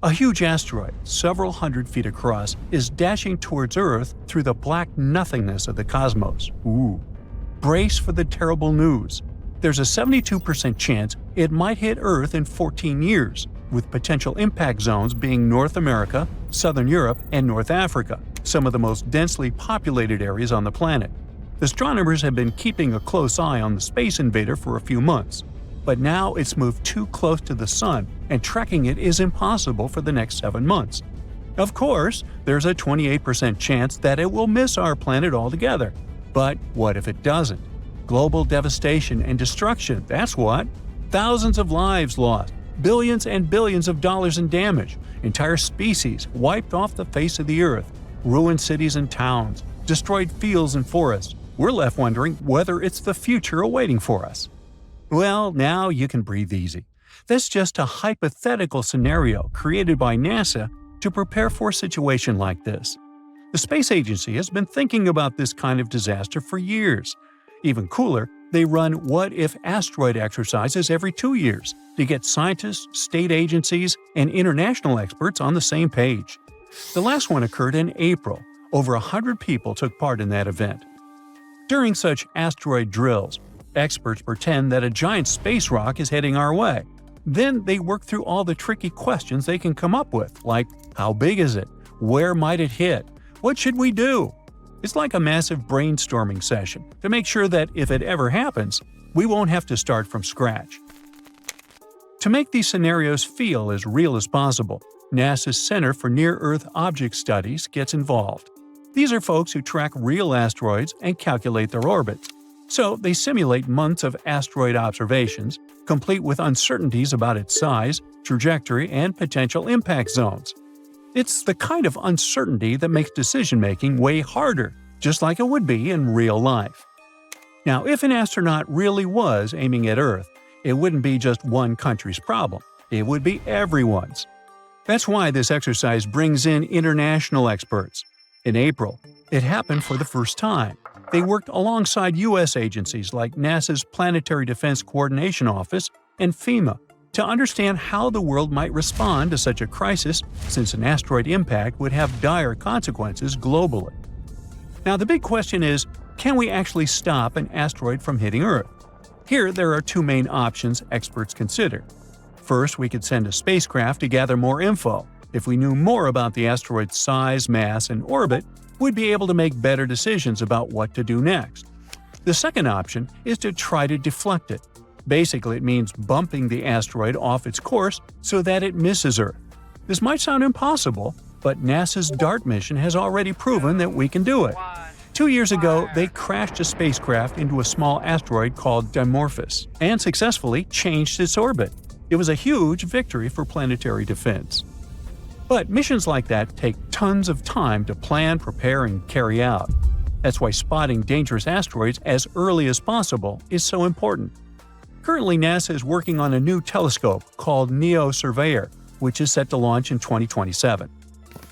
A huge asteroid, several hundred feet across, is dashing towards Earth through the black nothingness of the cosmos. Ooh. Brace for the terrible news. There's a 72% chance it might hit Earth in 14 years, with potential impact zones being North America, Southern Europe, and North Africa, some of the most densely populated areas on the planet. Astronomers have been keeping a close eye on the space invader for a few months, but now it's moved too close to the Sun, and tracking it is impossible for the next 7 months. Of course, there's a 28% chance that it will miss our planet altogether. But what if it doesn't? Global devastation and destruction, that's what. Thousands of lives lost, billions and billions of dollars in damage, entire species wiped off the face of the Earth, ruined cities and towns, destroyed fields and forests. We're left wondering whether it's the future awaiting for us. Well, now you can breathe easy. That's just a hypothetical scenario created by NASA to prepare for a situation like this. The space agency has been thinking about this kind of disaster for years. Even cooler, they run what-if asteroid exercises every 2 years to get scientists, state agencies, and international experts on the same page. The last one occurred in April. Over 100 people took part in that event. During such asteroid drills, experts pretend that a giant space rock is heading our way. Then they work through all the tricky questions they can come up with, like how big is it? Where might it hit? What should we do? It's like a massive brainstorming session to make sure that if it ever happens, we won't have to start from scratch. To make these scenarios feel as real as possible, NASA's Center for Near-Earth Object Studies gets involved. These are folks who track real asteroids and calculate their orbits. So they simulate months of asteroid observations, complete with uncertainties about its size, trajectory, and potential impact zones. It's the kind of uncertainty that makes decision-making way harder, just like it would be in real life. Now, if an astronaut really was aiming at Earth, it wouldn't be just one country's problem. It would be everyone's. That's why this exercise brings in international experts. In April, it happened for the first time. They worked alongside U.S. agencies like NASA's Planetary Defense Coordination Office and FEMA to understand how the world might respond to such a crisis, since an asteroid impact would have dire consequences globally. Now, the big question is, can we actually stop an asteroid from hitting Earth? Here, there are two main options experts consider. First, we could send a spacecraft to gather more info. If we knew more about the asteroid's size, mass, and orbit, we'd be able to make better decisions about what to do next. The second option is to try to deflect it. Basically, it means bumping the asteroid off its course so that it misses Earth. This might sound impossible, but NASA's DART mission has already proven that we can do it. 2 years ago, they crashed a spacecraft into a small asteroid called Dimorphos and successfully changed its orbit. It was a huge victory for planetary defense. But missions like that take tons of time to plan, prepare, and carry out. That's why spotting dangerous asteroids as early as possible is so important. Currently, NASA is working on a new telescope called NEO Surveyor, which is set to launch in 2027.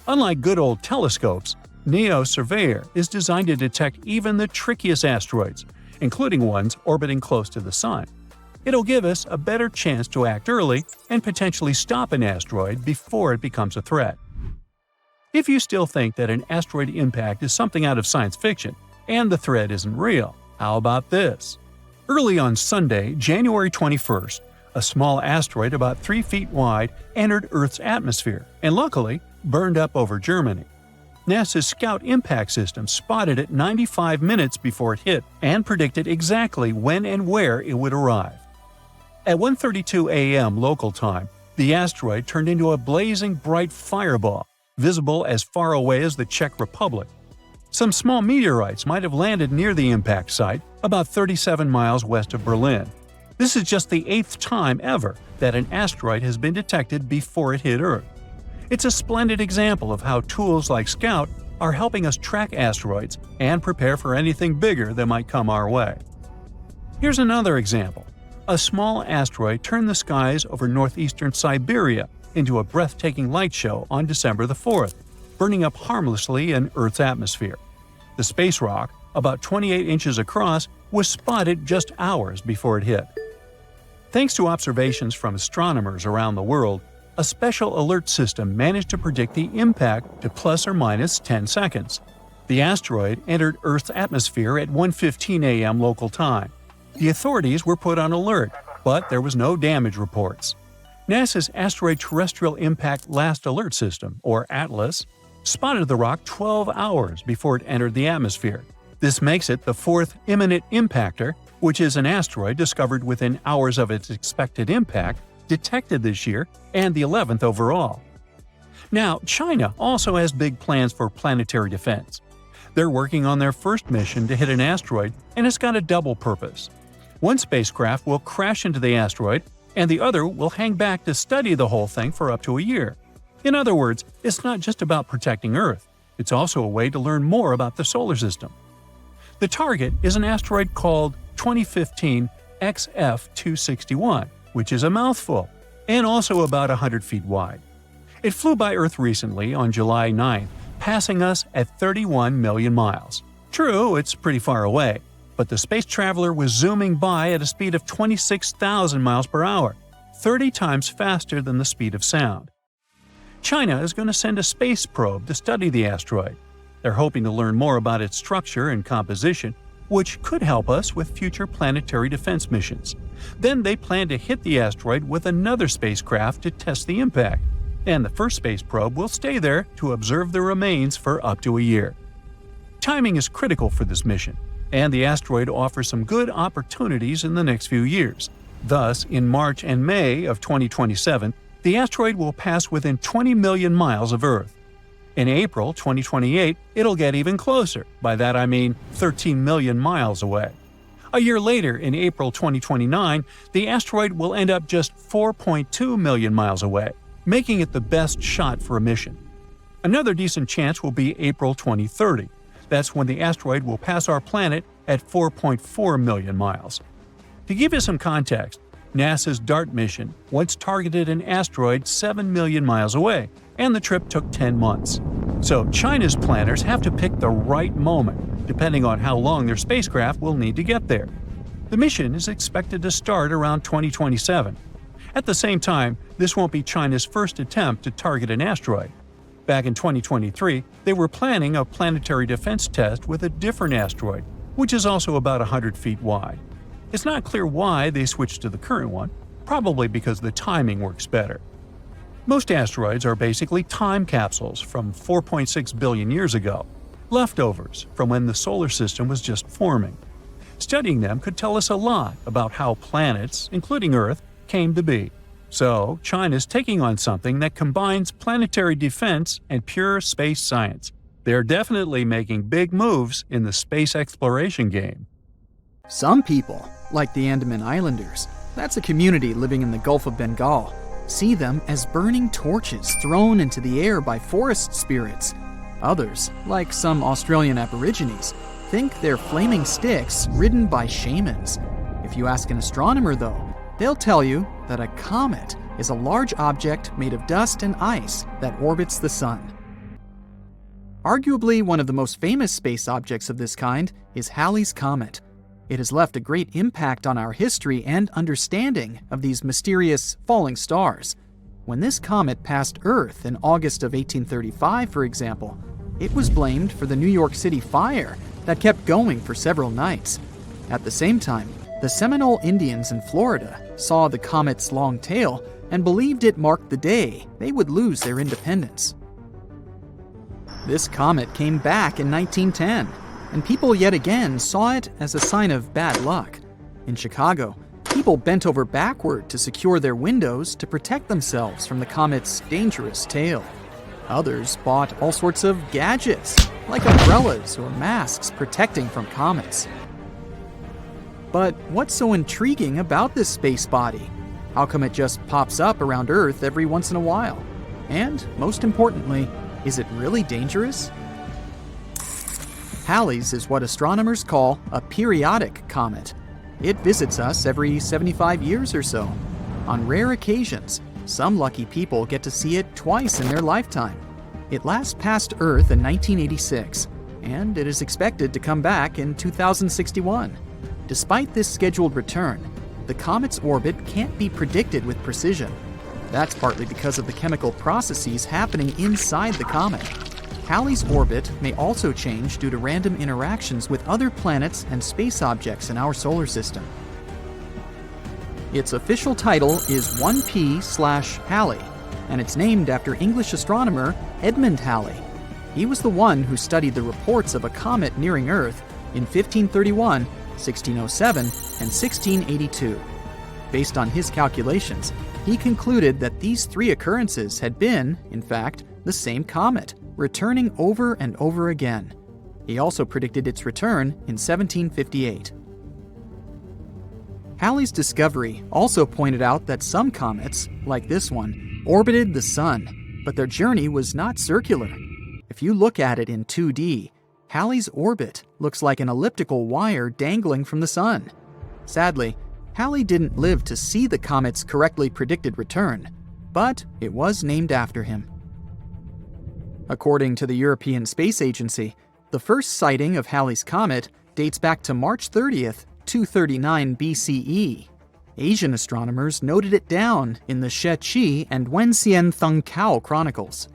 Unlike good old telescopes, NEO Surveyor is designed to detect even the trickiest asteroids, including ones orbiting close to the Sun. It'll give us a better chance to act early and potentially stop an asteroid before it becomes a threat. If you still think that an asteroid impact is something out of science fiction and the threat isn't real, how about this? Early on Sunday, January 21st, a small asteroid about 3 feet wide entered Earth's atmosphere and luckily burned up over Germany. NASA's Scout Impact System spotted it 95 minutes before it hit and predicted exactly when and where it would arrive. At 1:32 a.m. local time, the asteroid turned into a blazing bright fireball, visible as far away as the Czech Republic. Some small meteorites might have landed near the impact site, about 37 miles west of Berlin. This is just the 8th time ever that an asteroid has been detected before it hit Earth. It's a splendid example of how tools like Scout are helping us track asteroids and prepare for anything bigger that might come our way. Here's another example. A small asteroid turned the skies over northeastern Siberia into a breathtaking light show on December the 4th, burning up harmlessly in Earth's atmosphere. The space rock, about 28 inches across, was spotted just hours before it hit. Thanks to observations from astronomers around the world, a special alert system managed to predict the impact to plus or minus 10 seconds. The asteroid entered Earth's atmosphere at 1:15 a.m. local time. The authorities were put on alert, but there was no damage reports. NASA's Asteroid Terrestrial Impact Last Alert System, or ATLAS, spotted the rock 12 hours before it entered the atmosphere. This makes it the fourth imminent impactor, which is an asteroid discovered within hours of its expected impact, detected this year, and the 11th overall. Now, China also has big plans for planetary defense. They're working on their first mission to hit an asteroid, and it's got a double purpose. One spacecraft will crash into the asteroid, and the other will hang back to study the whole thing for up to a year. In other words, it's not just about protecting Earth, it's also a way to learn more about the solar system. The target is an asteroid called 2015 XF261, which is a mouthful, and also about 100 feet wide. It flew by Earth recently on July 9, passing us at 31 million miles. True, it's pretty far away, but the space traveler was zooming by at a speed of 26,000 miles per hour, 30 times faster than the speed of sound. China is going to send a space probe to study the asteroid. They're hoping to learn more about its structure and composition, which could help us with future planetary defense missions. Then they plan to hit the asteroid with another spacecraft to test the impact, and the first space probe will stay there to observe the remains for up to a year. Timing is critical for this mission, and the asteroid offers some good opportunities in the next few years. Thus, in March and May of 2027, the asteroid will pass within 20 million miles of Earth. In April 2028, it'll get even closer. By that I mean 13 million miles away. A year later, in April 2029, the asteroid will end up just 4.2 million miles away, making it the best shot for a mission. Another decent chance will be April 2030. That's when the asteroid will pass our planet at 4.4 million miles. To give you some context, NASA's DART mission once targeted an asteroid 7 million miles away, and the trip took 10 months. So China's planners have to pick the right moment, depending on how long their spacecraft will need to get there. The mission is expected to start around 2027. At the same time, this won't be China's first attempt to target an asteroid. Back in 2023, they were planning a planetary defense test with a different asteroid, which is also about 100 feet wide. It's not clear why they switched to the current one, probably because the timing works better. Most asteroids are basically time capsules from 4.6 billion years ago, leftovers from when the solar system was just forming. Studying them could tell us a lot about how planets, including Earth, came to be. So, China's taking on something that combines planetary defense and pure space science. They're definitely making big moves in the space exploration game. Some people, like the Andaman Islanders, that's a community living in the Gulf of Bengal, see them as burning torches thrown into the air by forest spirits. Others, like some Australian Aborigines, think they're flaming sticks ridden by shamans. If you ask an astronomer, though, they'll tell you that a comet is a large object made of dust and ice that orbits the sun. Arguably one of the most famous space objects of this kind is Halley's Comet. It has left a great impact on our history and understanding of these mysterious falling stars. When this comet passed Earth in August of 1835, for example, it was blamed for the New York City fire that kept going for several nights. At the same time, the Seminole Indians in Florida saw the comet's long tail and believed it marked the day they would lose their independence. This comet came back in 1910, and people yet again saw it as a sign of bad luck. In Chicago, people bent over backward to secure their windows to protect themselves from the comet's dangerous tail. Others bought all sorts of gadgets, like umbrellas or masks protecting from comets. But what's so intriguing about this space body? How come it just pops up around Earth every once in a while? And, most importantly, is it really dangerous? Halley's is what astronomers call a periodic comet. It visits us every 75 years or so. On rare occasions, some lucky people get to see it twice in their lifetime. It last passed Earth in 1986, and it is expected to come back in 2061. Despite this scheduled return, the comet's orbit can't be predicted with precision. That's partly because of the chemical processes happening inside the comet. Halley's orbit may also change due to random interactions with other planets and space objects in our solar system. Its official title is 1P/Halley, and it's named after English astronomer Edmund Halley. He was the one who studied the reports of a comet nearing Earth in 1531, 1607, and 1682. Based on his calculations, he concluded that these three occurrences had been, in fact, the same comet, returning over and over again. He also predicted its return in 1758. Halley's discovery also pointed out that some comets, like this one, orbited the Sun, but their journey was not circular. If you look at it in 2D, Halley's orbit looks like an elliptical wire dangling from the Sun. Sadly, Halley didn't live to see the comet's correctly predicted return, but it was named after him. According to the European Space Agency, the first sighting of Halley's comet dates back to March 30th, 239 BCE. Asian astronomers noted it down in the Sheqi and Wenxian Thungkao chronicles.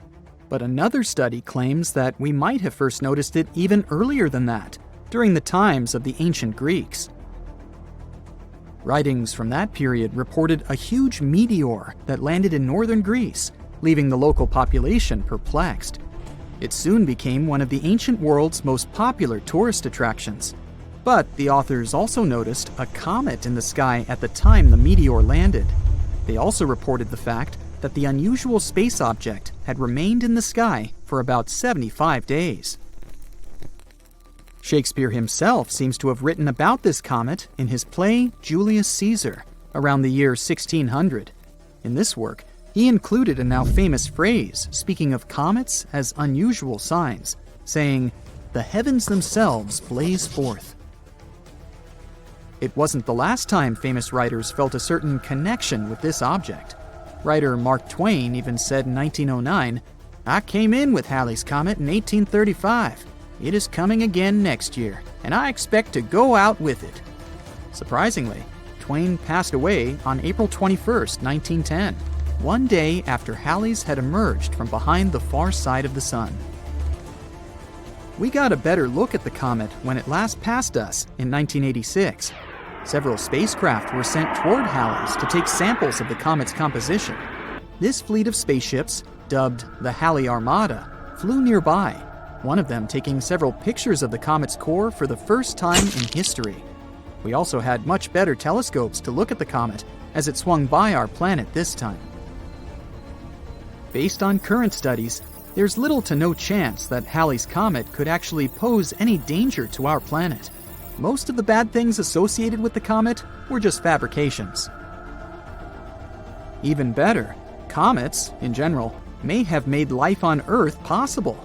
But another study claims that we might have first noticed it even earlier than that, during the times of the ancient Greeks. Writings from that period reported a huge meteor that landed in northern Greece, leaving the local population perplexed. It soon became one of the ancient world's most popular tourist attractions. But the authors also noticed a comet in the sky at the time the meteor landed. They also reported the fact that the unusual space object had remained in the sky for about 75 days. Shakespeare himself seems to have written about this comet in his play Julius Caesar around the year 1600. In this work, he included a now famous phrase speaking of comets as unusual signs, saying, "The heavens themselves blaze forth." It wasn't the last time famous writers felt a certain connection with this object. Writer Mark Twain even said in 1909, "I came in with Halley's Comet in 1835. It is coming again next year, and I expect to go out with it." Surprisingly, Twain passed away on April 21st, 1910, one day after Halley's had emerged from behind the far side of the Sun. We got a better look at the comet when it last passed us in 1986. Several spacecraft were sent toward Halley's to take samples of the comet's composition. This fleet of spaceships, dubbed the Halley Armada, flew nearby, one of them taking several pictures of the comet's core for the first time in history. We also had much better telescopes to look at the comet as it swung by our planet this time. Based on current studies, there's little to no chance that Halley's Comet could actually pose any danger to our planet. Most of the bad things associated with the comet were just fabrications. Even better, comets, in general, may have made life on Earth possible.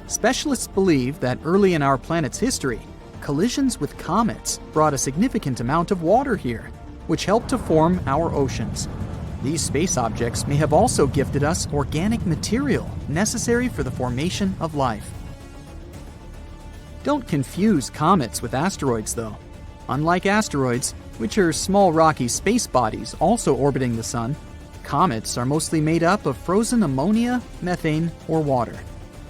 Specialists believe that early in our planet's history, collisions with comets brought a significant amount of water here, which helped to form our oceans. These space objects may have also gifted us organic material necessary for the formation of life. Don't confuse comets with asteroids, though. Unlike asteroids, which are small rocky space bodies also orbiting the Sun, comets are mostly made up of frozen ammonia, methane, or water.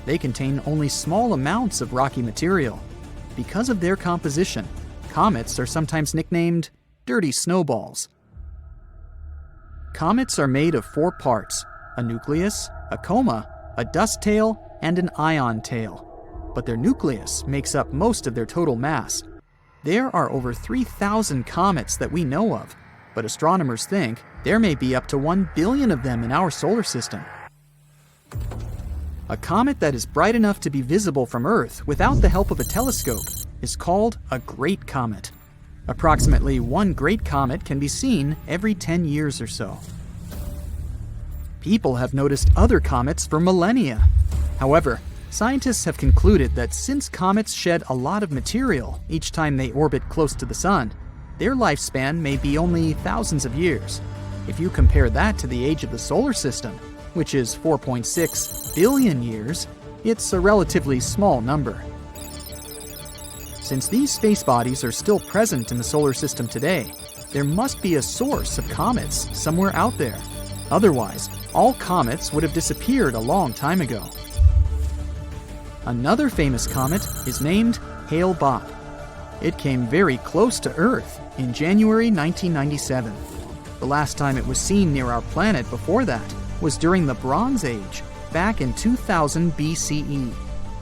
They contain only small amounts of rocky material. Because of their composition, comets are sometimes nicknamed dirty snowballs. Comets are made of 4 parts: a nucleus, a coma, a dust tail, and an ion tail. But their nucleus makes up most of their total mass. There are over 3,000 comets that we know of, but astronomers think there may be up to 1 billion of them in our solar system. A comet that is bright enough to be visible from Earth without the help of a telescope is called a great comet. Approximately 1 great comet can be seen every 10 years or so. People have noticed other comets for millennia. However, scientists have concluded that since comets shed a lot of material each time they orbit close to the Sun, their lifespan may be only thousands of years. If you compare that to the age of the solar system, which is 4.6 billion years, it's a relatively small number. Since these space bodies are still present in the solar system today, there must be a source of comets somewhere out there. Otherwise, all comets would have disappeared a long time ago. Another famous comet is named Hale-Bopp. It came very close to Earth in January 1997. The last time it was seen near our planet before that was during the Bronze Age, back in 2000 BCE.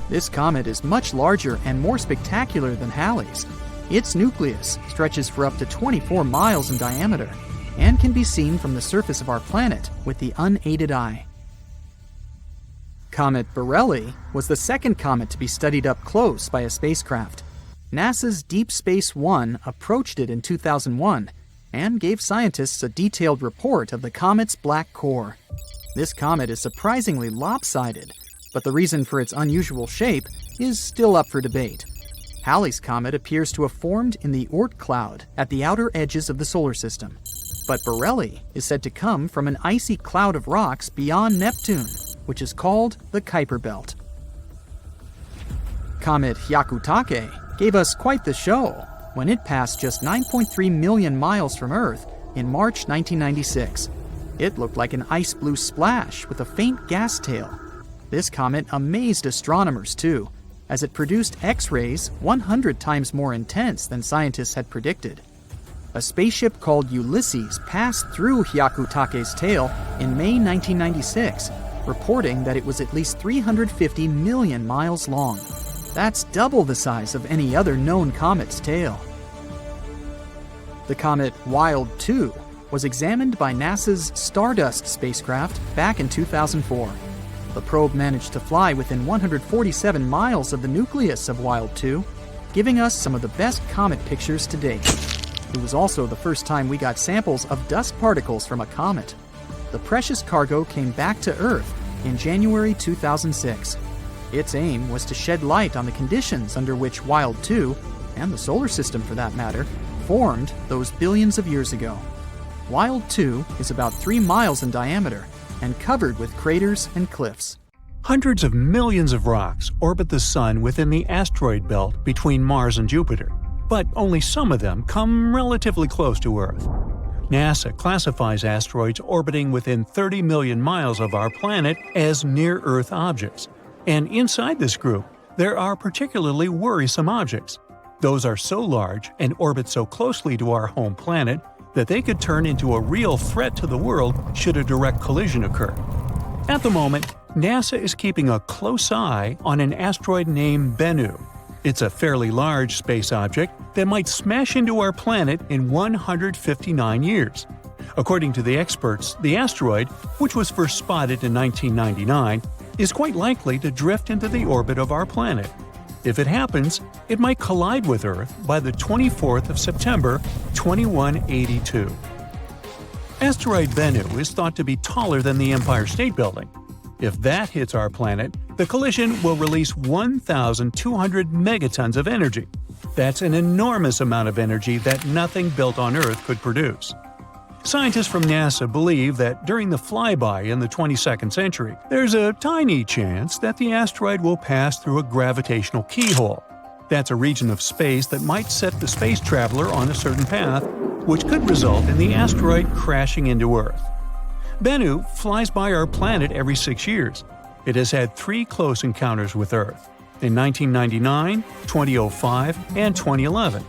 This comet is much larger and more spectacular than Halley's. Its nucleus stretches for up to 24 miles in diameter and can be seen from the surface of our planet with the unaided eye. Comet Borrelly was the second comet to be studied up close by a spacecraft. NASA's Deep Space One approached it in 2001 and gave scientists a detailed report of the comet's black core. This comet is surprisingly lopsided, but the reason for its unusual shape is still up for debate. Halley's Comet appears to have formed in the Oort cloud at the outer edges of the solar system. But Borrelly is said to come from an icy cloud of rocks beyond Neptune, which is called the Kuiper Belt. Comet Hyakutake gave us quite the show when it passed just 9.3 million miles from Earth in March 1996. It looked like an ice blue splash with a faint gas tail. This comet amazed astronomers too, as it produced X-rays 100 times more intense than scientists had predicted. A spaceship called Ulysses passed through Hyakutake's tail in May 1996, reporting that it was at least 350 million miles long. That's double the size of any other known comet's tail. The comet Wild 2 was examined by NASA's Stardust spacecraft back in 2004. The probe managed to fly within 147 miles of the nucleus of Wild 2, giving us some of the best comet pictures to date. It was also the first time we got samples of dust particles from a comet. The precious cargo came back to Earth in January 2006. Its aim was to shed light on the conditions under which Wild 2, and the solar system for that matter, formed those billions of years ago. Wild 2 is about 3 miles in diameter and covered with craters and cliffs. Hundreds of millions of rocks orbit the Sun within the asteroid belt between Mars and Jupiter, but only some of them come relatively close to Earth. NASA classifies asteroids orbiting within 30 million miles of our planet as near-Earth objects, and inside this group, there are particularly worrisome objects. Those are so large and orbit so closely to our home planet that they could turn into a real threat to the world should a direct collision occur. At the moment, NASA is keeping a close eye on an asteroid named Bennu. It's a fairly large space object that might smash into our planet in 159 years. According to the experts, the asteroid, which was first spotted in 1999, is quite likely to drift into the orbit of our planet. If it happens, it might collide with Earth by the 24th of September, 2182. Asteroid Bennu is thought to be taller than the Empire State Building. If that hits our planet, the collision will release 1,200 megatons of energy. That's an enormous amount of energy that nothing built on Earth could produce. Scientists from NASA believe that during the flyby in the 22nd century, there's a tiny chance that the asteroid will pass through a gravitational keyhole. That's a region of space that might set the space traveler on a certain path, which could result in the asteroid crashing into Earth. Bennu flies by our planet every 6 years. It has had 3 close encounters with Earth, in 1999, 2005, and 2011.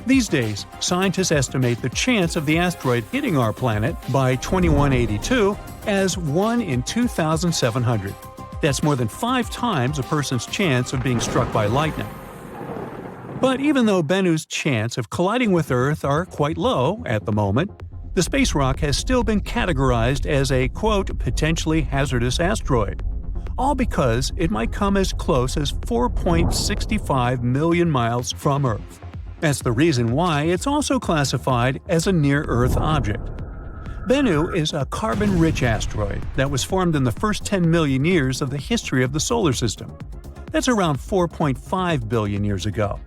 These days, scientists estimate the chance of the asteroid hitting our planet by 2182 as 1 in 2,700. That's more than 5 times a person's chance of being struck by lightning. But even though Bennu's chance of colliding with Earth are quite low at the moment, the space rock has still been categorized as a, quote, potentially hazardous asteroid, all because it might come as close as 4.65 million miles from Earth. That's the reason why it's also classified as a near-Earth object. Bennu is a carbon-rich asteroid that was formed in the first 10 million years of the history of the solar system. That's around 4.5 billion years ago.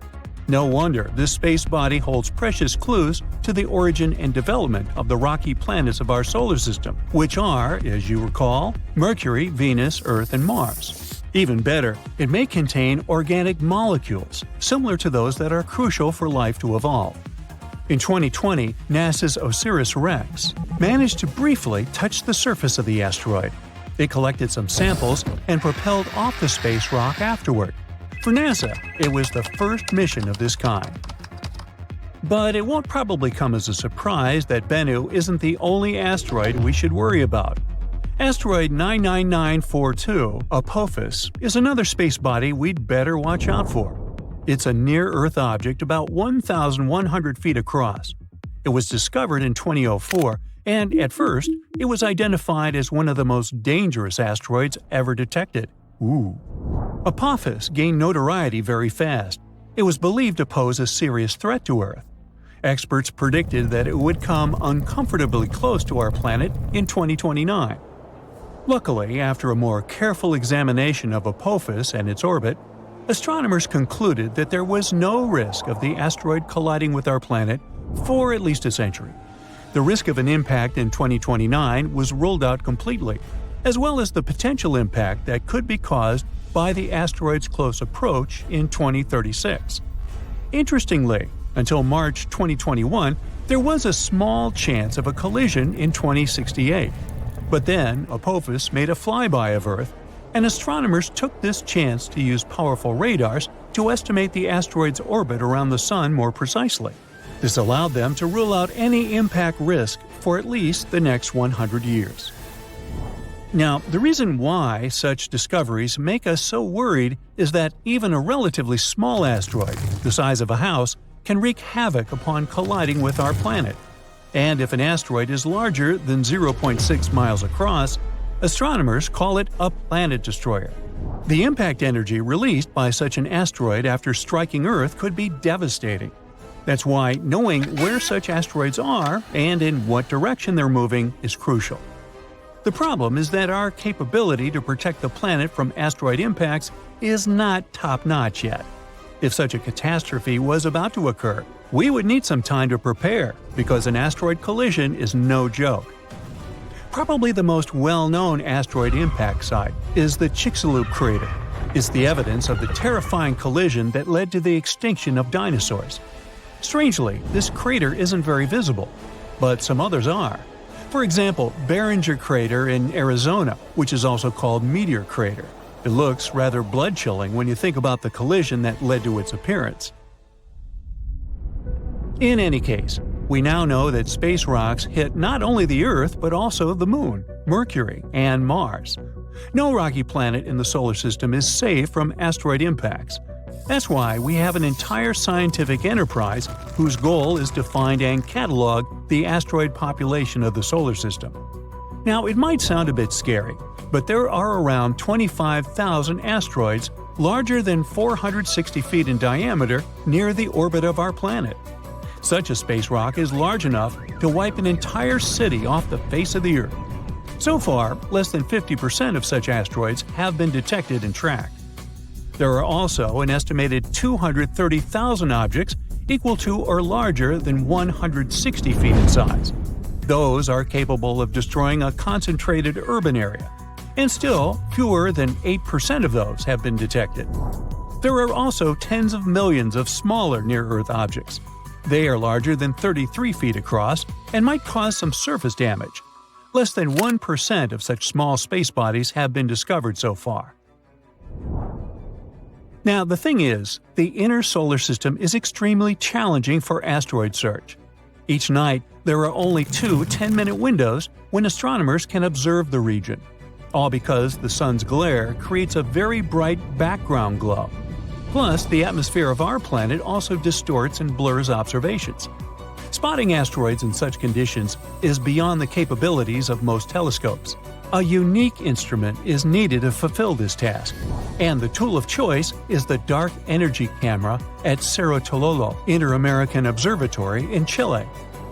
No wonder this space body holds precious clues to the origin and development of the rocky planets of our solar system, which are, as you recall, Mercury, Venus, Earth, and Mars. Even better, it may contain organic molecules, similar to those that are crucial for life to evolve. In 2020, NASA's OSIRIS-REx managed to briefly touch the surface of the asteroid. It collected some samples and propelled off the space rock afterward. For NASA, it was the first mission of this kind. But it won't probably come as a surprise that Bennu isn't the only asteroid we should worry about. Asteroid 99942, Apophis, is another space body we'd better watch out for. It's a near-Earth object about 1,100 feet across. It was discovered in 2004, and at first, it was identified as one of the most dangerous asteroids ever detected. Apophis gained notoriety very fast. It was believed to pose a serious threat to Earth. Experts predicted that it would come uncomfortably close to our planet in 2029. Luckily, after a more careful examination of Apophis and its orbit, astronomers concluded that there was no risk of the asteroid colliding with our planet for at least a century. The risk of an impact in 2029 was ruled out completely, as well as the potential impact that could be caused by the asteroid's close approach in 2036. Interestingly, until March 2021, there was a small chance of a collision in 2068. But then, Apophis made a flyby of Earth, and astronomers took this chance to use powerful radars to estimate the asteroid's orbit around the Sun more precisely. This allowed them to rule out any impact risk for at least the next 100 years. Now, the reason why such discoveries make us so worried is that even a relatively small asteroid, the size of a house, can wreak havoc upon colliding with our planet. And if an asteroid is larger than 0.6 miles across, astronomers call it a planet destroyer. The impact energy released by such an asteroid after striking Earth could be devastating. That's why knowing where such asteroids are and in what direction they're moving is crucial. The problem is that our capability to protect the planet from asteroid impacts is not top-notch yet. If such a catastrophe was about to occur, we would need some time to prepare, because an asteroid collision is no joke. Probably the most well-known asteroid impact site is the Chicxulub crater. It's the evidence of the terrifying collision that led to the extinction of dinosaurs. Strangely, this crater isn't very visible, but some others are. For example, Barringer Crater in Arizona, which is also called Meteor Crater. It looks rather blood-chilling when you think about the collision that led to its appearance. In any case, we now know that space rocks hit not only the Earth but also the Moon, Mercury, and Mars. No rocky planet in the solar system is safe from asteroid impacts. That's why we have an entire scientific enterprise whose goal is to find and catalog the asteroid population of the solar system. Now, it might sound a bit scary, but there are around 25,000 asteroids larger than 460 feet in diameter near the orbit of our planet. Such a space rock is large enough to wipe an entire city off the face of the Earth. So far, less than 50% of such asteroids have been detected and tracked. There are also an estimated 230,000 objects equal to or larger than 160 feet in size. Those are capable of destroying a concentrated urban area, and still fewer than 8% of those have been detected. There are also tens of millions of smaller near-Earth objects. They are larger than 33 feet across and might cause some surface damage. Less than 1% of such small space bodies have been discovered so far. Now, the thing is, the inner solar system is extremely challenging for asteroid search. Each night, there are only 2 10-minute windows when astronomers can observe the region, all because the sun's glare creates a very bright background glow. Plus, the atmosphere of our planet also distorts and blurs observations. Spotting asteroids in such conditions is beyond the capabilities of most telescopes. A unique instrument is needed to fulfill this task, and the tool of choice is the Dark Energy Camera at Cerro Tololo Inter-American Observatory in Chile.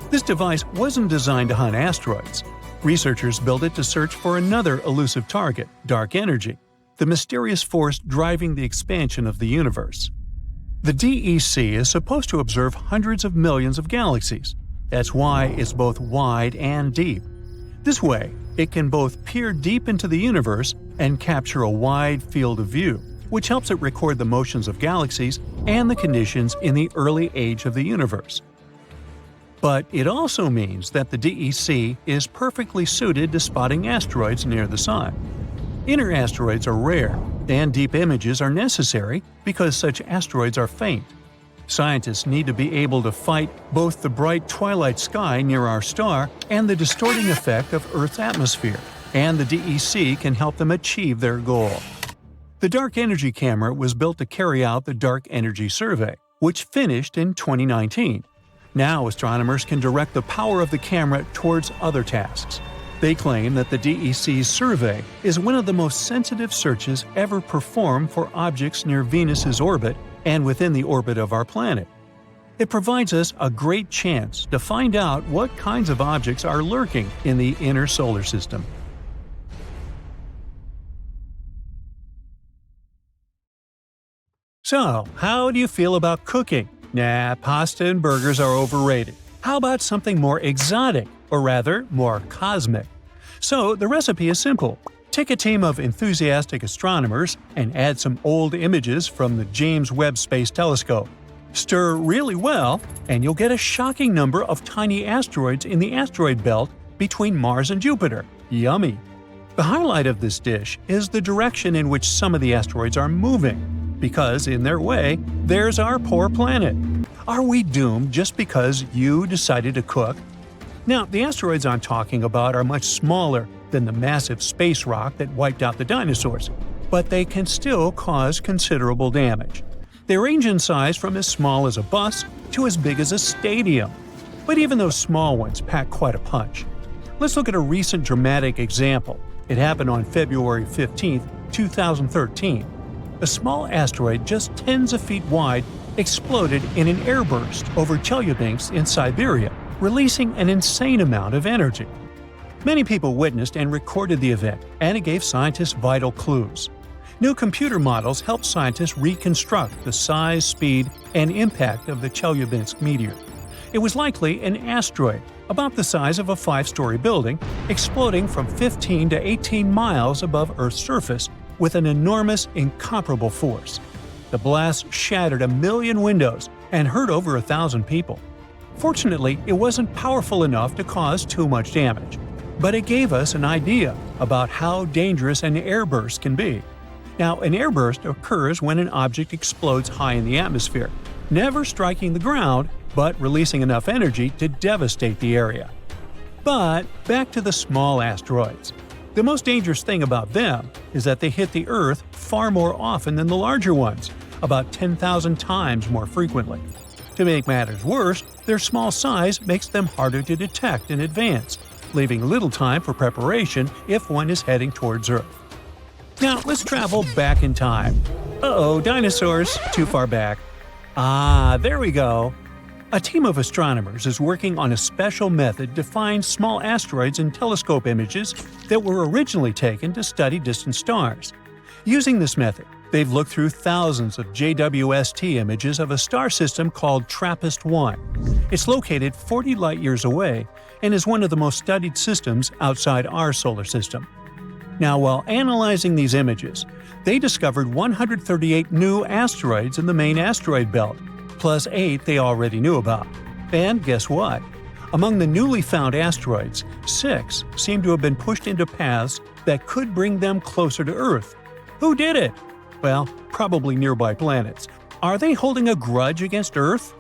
This device wasn't designed to hunt asteroids. Researchers built it to search for another elusive target, dark energy, the mysterious force driving the expansion of the universe. The DEC is supposed to observe hundreds of millions of galaxies. That's why it's both wide and deep. This way, it can both peer deep into the universe and capture a wide field of view, which helps it record the motions of galaxies and the conditions in the early age of the universe. But it also means that the DEC is perfectly suited to spotting asteroids near the Sun. Inner asteroids are rare, and deep images are necessary because such asteroids are faint. Scientists need to be able to fight both the bright twilight sky near our star and the distorting effect of Earth's atmosphere, and the DEC can help them achieve their goal. The Dark Energy camera was built to carry out the Dark Energy Survey, which finished in 2019. Now astronomers can direct the power of the camera towards other tasks. They claim that the DEC's survey is one of the most sensitive searches ever performed for objects near Venus's orbit and within the orbit of our planet. It provides us a great chance to find out what kinds of objects are lurking in the inner solar system. So, how do you feel about cooking? Nah, pasta and burgers are overrated. How about something more exotic, or rather, more cosmic? So, the recipe is simple. Take a team of enthusiastic astronomers and add some old images from the James Webb Space Telescope. Stir really well, and you'll get a shocking number of tiny asteroids in the asteroid belt between Mars and Jupiter. Yummy! The highlight of this dish is the direction in which some of the asteroids are moving, because in their way, there's our poor planet. Are we doomed just because you decided to cook? Now, the asteroids I'm talking about are much smaller than the massive space rock that wiped out the dinosaurs, but they can still cause considerable damage. They range in size from as small as a bus to as big as a stadium. But even those small ones pack quite a punch. Let's look at a recent dramatic example. It happened on February 15, 2013. A small asteroid just tens of feet wide exploded in an airburst over Chelyabinsk in Siberia, releasing an insane amount of energy. Many people witnessed and recorded the event, and it gave scientists vital clues. New computer models helped scientists reconstruct the size, speed, and impact of the Chelyabinsk meteor. It was likely an asteroid, about the size of a 5-story building, exploding from 15 to 18 miles above Earth's surface with an enormous, incomparable force. The blast shattered 1 million windows and hurt over 1,000 people. Fortunately, it wasn't powerful enough to cause too much damage, but it gave us an idea about how dangerous an airburst can be. Now, an airburst occurs when an object explodes high in the atmosphere, never striking the ground, but releasing enough energy to devastate the area. But back to the small asteroids. The most dangerous thing about them is that they hit the Earth far more often than the larger ones, about 10,000 times more frequently. To make matters worse, their small size makes them harder to detect in advance, leaving little time for preparation if one is heading towards Earth. Now, let's travel back in time. Uh-oh, dinosaurs, too far back. Ah, there we go. A team of astronomers is working on a special method to find small asteroids in telescope images that were originally taken to study distant stars. Using this method, they've looked through thousands of JWST images of a star system called TRAPPIST-1. It's located 40 light-years away and is one of the most studied systems outside our solar system. Now, while analyzing these images, they discovered 138 new asteroids in the main asteroid belt, plus 8 they already knew about. And guess what? Among the newly found asteroids, 6 seem to have been pushed into paths that could bring them closer to Earth. Who did it? Well, probably nearby planets. Are they holding a grudge against Earth?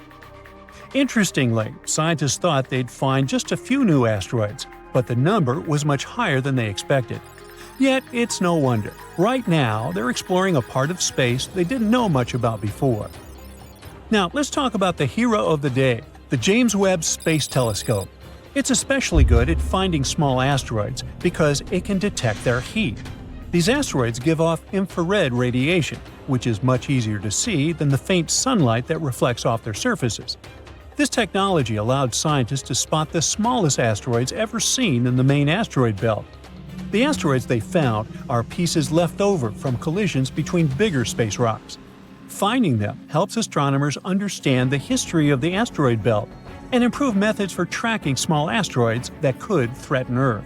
Interestingly, scientists thought they'd find just a few new asteroids, but the number was much higher than they expected. Yet, it's no wonder. Right now, they're exploring a part of space they didn't know much about before. Now, let's talk about the hero of the day, the James Webb Space Telescope. It's especially good at finding small asteroids because it can detect their heat. These asteroids give off infrared radiation, which is much easier to see than the faint sunlight that reflects off their surfaces. This technology allowed scientists to spot the smallest asteroids ever seen in the main asteroid belt. The asteroids they found are pieces left over from collisions between bigger space rocks. Finding them helps astronomers understand the history of the asteroid belt and improve methods for tracking small asteroids that could threaten Earth.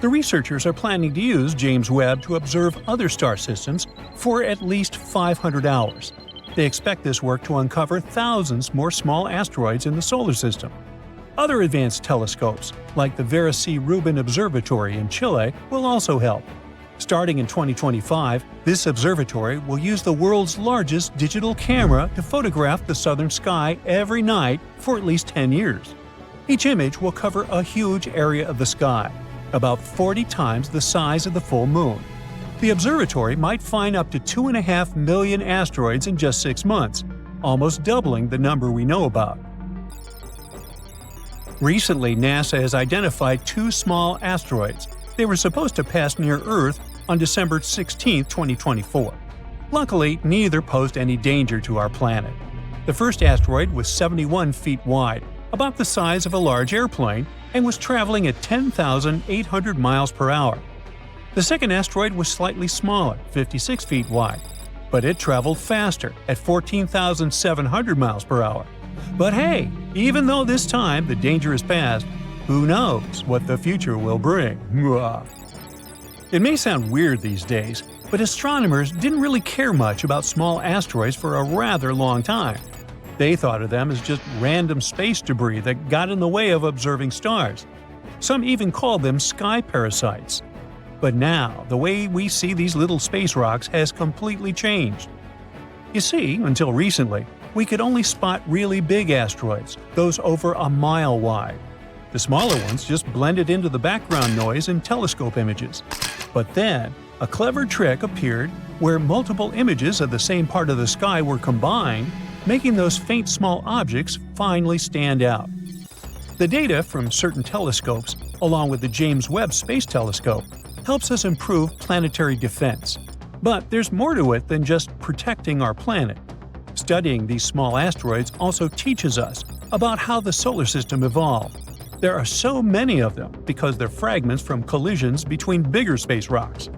The researchers are planning to use James Webb to observe other star systems for at least 500 hours. They expect this work to uncover thousands more small asteroids in the solar system. Other advanced telescopes, like the Vera C. Rubin Observatory in Chile, will also help. Starting in 2025, this observatory will use the world's largest digital camera to photograph the southern sky every night for at least 10 years. Each image will cover a huge area of the sky, about 40 times the size of the full moon. The observatory might find up to 2.5 million asteroids in just 6 months, almost doubling the number we know about. Recently, NASA has identified 2 small asteroids. They were supposed to pass near Earth on December 16, 2024. Luckily, neither posed any danger to our planet. The first asteroid was 71 feet wide, about the size of a large airplane, and was traveling at 10,800 miles per hour. The second asteroid was slightly smaller, 56 feet wide, but it traveled faster at 14,700 miles per hour. But hey, even though this time the danger is past, who knows what the future will bring? It may sound weird these days, but astronomers didn't really care much about small asteroids for a rather long time. They thought of them as just random space debris that got in the way of observing stars. Some even called them sky parasites. But now, the way we see these little space rocks has completely changed. You see, until recently, we could only spot really big asteroids, those over a mile wide. The smaller ones just blended into the background noise in telescope images. But then, a clever trick appeared where multiple images of the same part of the sky were combined, making those faint small objects finally stand out. The data from certain telescopes, along with the James Webb Space Telescope, helps us improve planetary defense. But there's more to it than just protecting our planet. Studying these small asteroids also teaches us about how the solar system evolved. There are so many of them because they're fragments from collisions between bigger space rocks.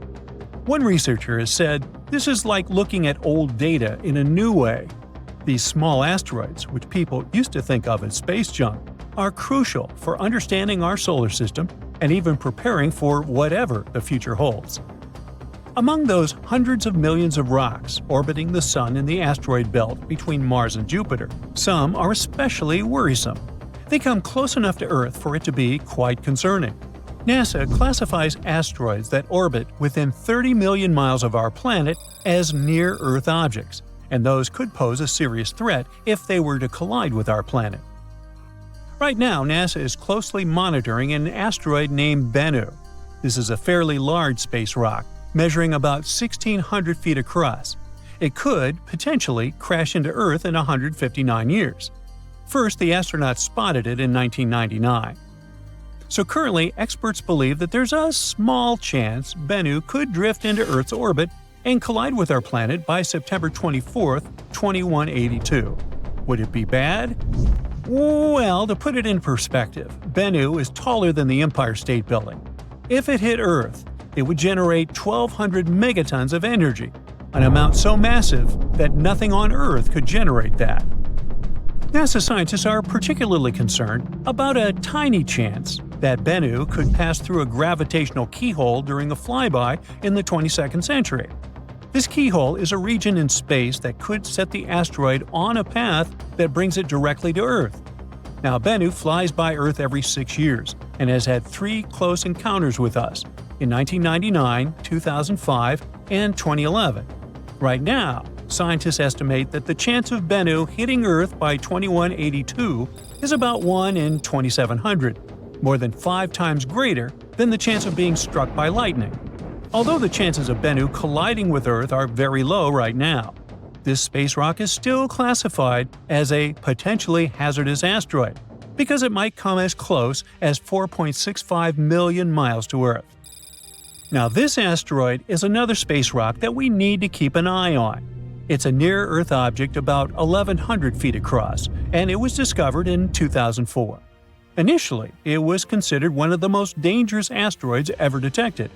One researcher has said this is like looking at old data in a new way. These small asteroids, which people used to think of as space junk, are crucial for understanding our solar system and even preparing for whatever the future holds. Among those hundreds of millions of rocks orbiting the Sun in the asteroid belt between Mars and Jupiter, some are especially worrisome. They come close enough to Earth for it to be quite concerning. NASA classifies asteroids that orbit within 30 million miles of our planet as near-Earth objects, and those could pose a serious threat if they were to collide with our planet. Right now, NASA is closely monitoring an asteroid named Bennu. This is a fairly large space rock, measuring about 1,600 feet across. It could, potentially, crash into Earth in 159 years. First, the astronauts spotted it in 1999. So currently, experts believe that there's a small chance Bennu could drift into Earth's orbit and collide with our planet by September 24, 2182. Would it be bad? Well, to put it in perspective, Bennu is taller than the Empire State Building. If it hit Earth, it would generate 1,200 megatons of energy, an amount so massive that nothing on Earth could generate that. NASA scientists are particularly concerned about a tiny chance that Bennu could pass through a gravitational keyhole during a flyby in the 22nd century. This keyhole is a region in space that could set the asteroid on a path that brings it directly to Earth. Now, Bennu flies by Earth every 6 years and has had 3 close encounters with us in 1999, 2005, and 2011. Right now, scientists estimate that the chance of Bennu hitting Earth by 2182 is about 1 in 2,700, more than 5 times greater than the chance of being struck by lightning. Although the chances of Bennu colliding with Earth are very low right now, this space rock is still classified as a potentially hazardous asteroid because it might come as close as 4.65 million miles to Earth. Now, this asteroid is another space rock that we need to keep an eye on. It's a near-Earth object about 1,100 feet across, and it was discovered in 2004. Initially, it was considered one of the most dangerous asteroids ever detected.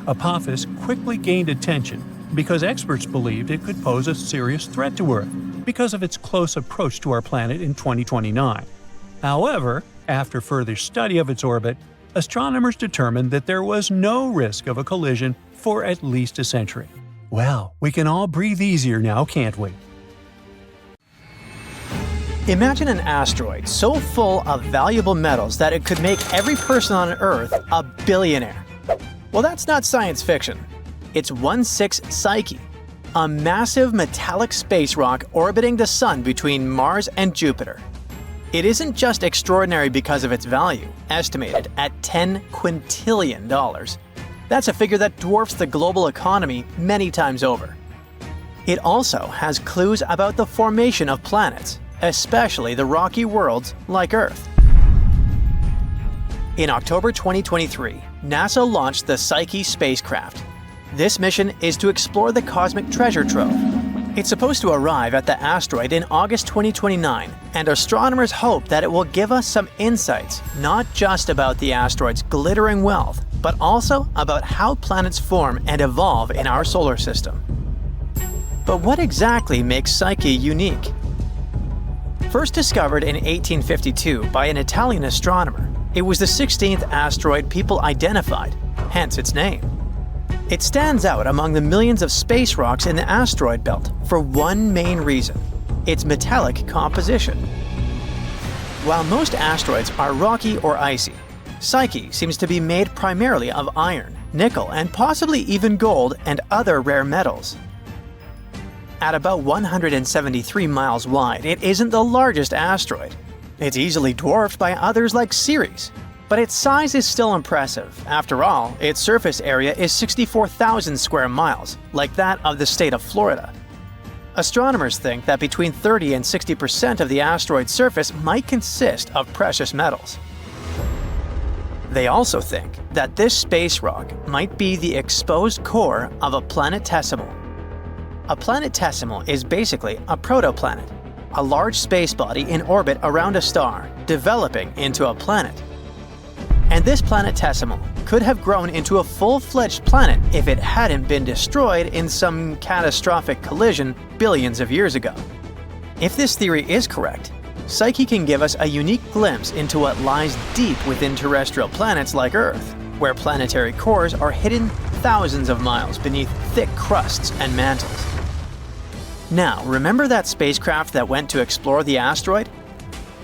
Apophis quickly gained attention because experts believed it could pose a serious threat to Earth because of its close approach to our planet in 2029. However, after further study of its orbit, astronomers determined that there was no risk of a collision for at least a century. Well, we can all breathe easier now, can't we? Imagine an asteroid so full of valuable metals that it could make every person on Earth a billionaire. Well, that's not science fiction. It's 16 Psyche, a massive metallic space rock orbiting the Sun between Mars and Jupiter. It isn't just extraordinary because of its value, estimated at $10 quintillion. That's a figure that dwarfs the global economy many times over. It also has clues about the formation of planets, especially the rocky worlds like Earth. In October 2023, NASA launched the Psyche spacecraft. This mission is to explore the cosmic treasure trove. It's supposed to arrive at the asteroid in August 2029, and astronomers hope that it will give us some insights, not just about the asteroid's glittering wealth, but also about how planets form and evolve in our solar system. But what exactly makes Psyche unique? First discovered in 1852 by an Italian astronomer, it was the 16th asteroid people identified, hence its name. It stands out among the millions of space rocks in the asteroid belt for one main reason: its metallic composition. While most asteroids are rocky or icy, Psyche seems to be made primarily of iron, nickel, and possibly even gold and other rare metals. At about 173 miles wide, it isn't the largest asteroid. It's easily dwarfed by others like Ceres. But its size is still impressive. After all, its surface area is 64,000 square miles, like that of the state of Florida. Astronomers think that between 30 and 60% of the asteroid's surface might consist of precious metals. They also think that this space rock might be the exposed core of a planetesimal. A planetesimal is basically a protoplanet, a large space body in orbit around a star, developing into a planet. And this planetesimal could have grown into a full-fledged planet if it hadn't been destroyed in some catastrophic collision billions of years ago. If this theory is correct, Psyche can give us a unique glimpse into what lies deep within terrestrial planets like Earth, where planetary cores are hidden thousands of miles beneath thick crusts and mantles. Now, remember that spacecraft that went to explore the asteroid?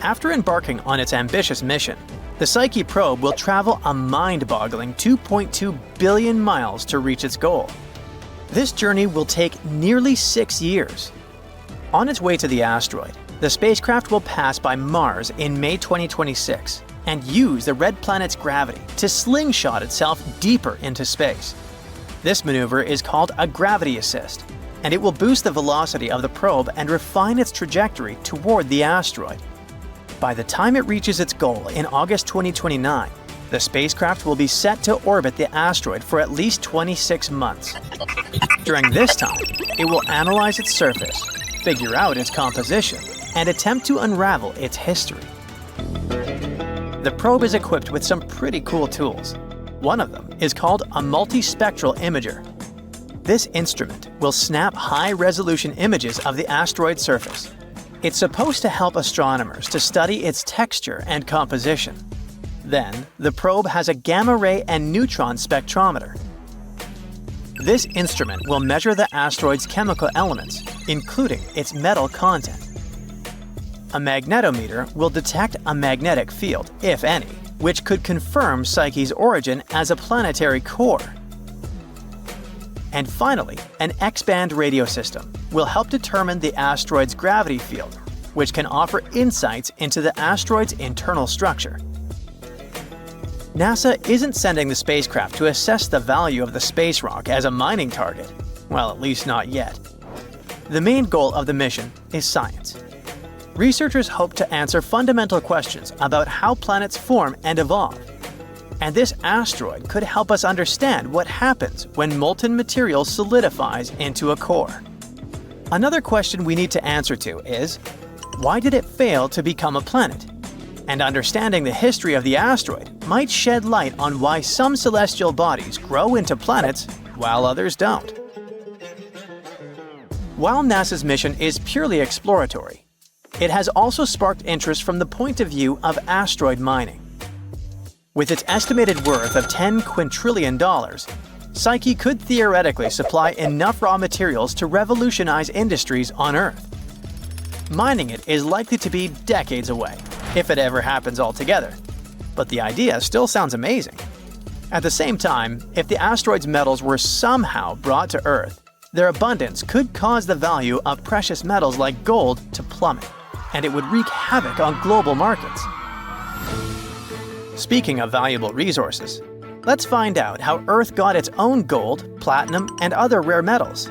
After embarking on its ambitious mission, the Psyche probe will travel a mind-boggling 2.2 billion miles to reach its goal. This journey will take nearly 6 years. On its way to the asteroid, the spacecraft will pass by Mars in May 2026 and use the red planet's gravity to slingshot itself deeper into space. This maneuver is called a gravity assist, and it will boost the velocity of the probe and refine its trajectory toward the asteroid. By the time it reaches its goal in August 2029, the spacecraft will be set to orbit the asteroid for at least 26 months. During this time, it will analyze its surface, figure out its composition, and attempt to unravel its history. The probe is equipped with some pretty cool tools. One of them is called a multispectral imager. This instrument will snap high-resolution images of the asteroid's surface. It's supposed to help astronomers to study its texture and composition. Then, the probe has a gamma-ray and neutron spectrometer. This instrument will measure the asteroid's chemical elements, including its metal content. A magnetometer will detect a magnetic field, if any, which could confirm Psyche's origin as a planetary core. And finally, an X-band radio system will help determine the asteroid's gravity field, which can offer insights into the asteroid's internal structure. NASA isn't sending the spacecraft to assess the value of the space rock as a mining target. Well, at least not yet. The main goal of the mission is science. Researchers hope to answer fundamental questions about how planets form and evolve. And this asteroid could help us understand what happens when molten material solidifies into a core. Another question we need to answer to is, why did it fail to become a planet? And understanding the history of the asteroid might shed light on why some celestial bodies grow into planets while others don't. While NASA's mission is purely exploratory, it has also sparked interest from the point of view of asteroid mining. With its estimated worth of $10 quintillion, Psyche could theoretically supply enough raw materials to revolutionize industries on Earth. mining it is likely to be decades away, if it ever happens altogether. But the idea still sounds amazing. At the same time, if the asteroid's metals were somehow brought to Earth, their abundance could cause the value of precious metals like gold to plummet, and it would wreak havoc on global markets. Speaking of valuable resources, let's find out how Earth got its own gold, platinum, and other rare metals.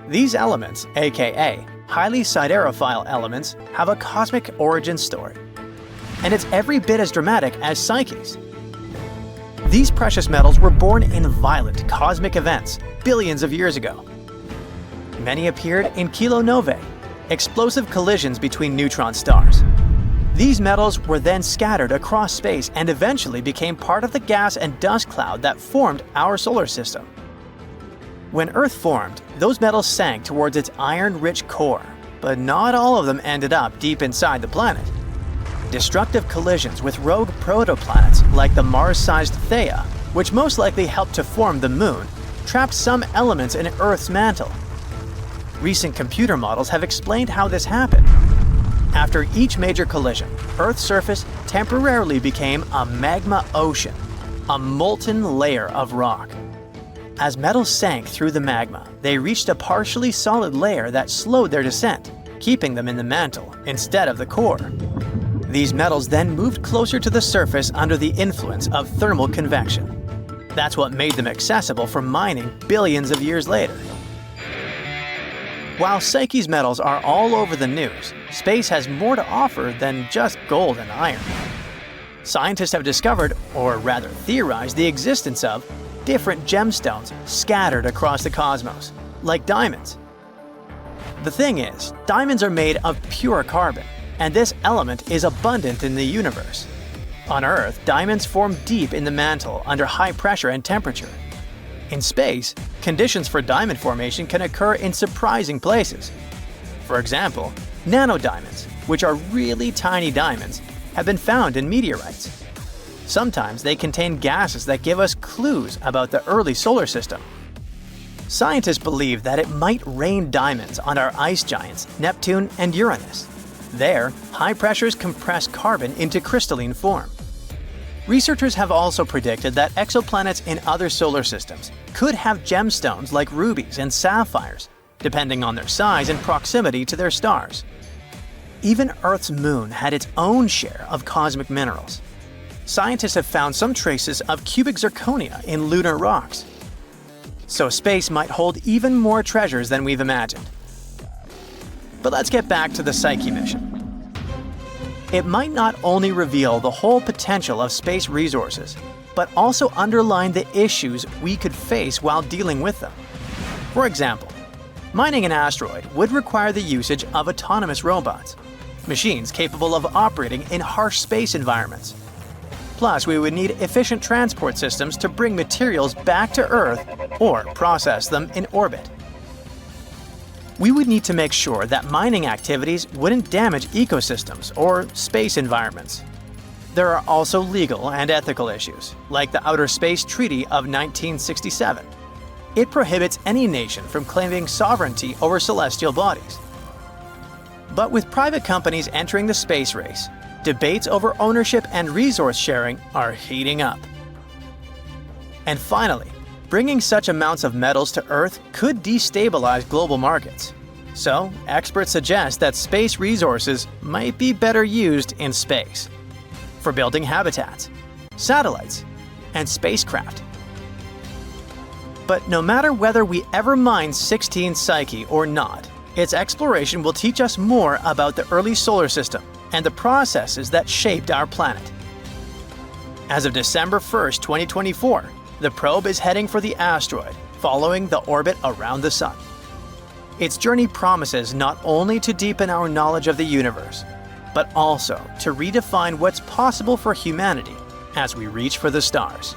These elements, aka highly siderophile elements, have a cosmic origin story. And it's every bit as dramatic as Psyche's. These precious metals were born in violent cosmic events billions of years ago. Many appeared in kilonovae, explosive collisions between neutron stars. These metals were then scattered across space and eventually became part of the gas and dust cloud that formed our solar system. When Earth formed, those metals sank towards its iron-rich core, but not all of them ended up deep inside the planet. Destructive collisions with rogue protoplanets like the Mars-sized Theia, which most likely helped to form the Moon, trapped some elements in Earth's mantle. Recent computer models have explained how this happened. After each major collision, Earth's surface temporarily became a magma ocean, a molten layer of rock. As metals sank through the magma, they reached a partially solid layer that slowed their descent, keeping them in the mantle instead of the core. These metals then moved closer to the surface under the influence of thermal convection. That's what made them accessible for mining billions of years later. While Psyche's metals are all over the news, space has more to offer than just gold and iron. Scientists have discovered, or rather theorized, the existence of different gemstones scattered across the cosmos, like diamonds. The thing is, diamonds are made of pure carbon, and this element is abundant in the universe. On Earth, diamonds form deep in the mantle under high pressure and temperature. In space, conditions for diamond formation can occur in surprising places. For example, nanodiamonds, which are really tiny diamonds, have been found in meteorites. Sometimes they contain gases that give us clues about the early solar system. Scientists believe that it might rain diamonds on our ice giants, Neptune and Uranus. There, high pressures compress carbon into crystalline form. Researchers have also predicted that exoplanets in other solar systems could have gemstones like rubies and sapphires, depending on their size and proximity to their stars. Even Earth's moon had its own share of cosmic minerals. Scientists have found some traces of cubic zirconia in lunar rocks. So space might hold even more treasures than we've imagined. But let's get back to the Psyche mission. It might not only reveal the whole potential of space resources, but also underline the issues we could face while dealing with them. For example, mining an asteroid would require the usage of autonomous robots, machines capable of operating in harsh space environments. Plus, we would need efficient transport systems to bring materials back to Earth or process them in orbit. We would need to make sure that mining activities wouldn't damage ecosystems or space environments. There are also legal and ethical issues, like the Outer Space Treaty of 1967. It prohibits any nation from claiming sovereignty over celestial bodies. But with private companies entering the space race, debates over ownership and resource sharing are heating up. And finally, bringing such amounts of metals to Earth could destabilize global markets. So, experts suggest that space resources might be better used in space, for building habitats, satellites, and spacecraft. But no matter whether we ever mine 16 Psyche or not, its exploration will teach us more about the early solar system and the processes that shaped our planet. As of December 1st, 2024, the probe is heading for the asteroid, following the orbit around the Sun. Its journey promises not only to deepen our knowledge of the universe, but also to redefine what's possible for humanity as we reach for the stars.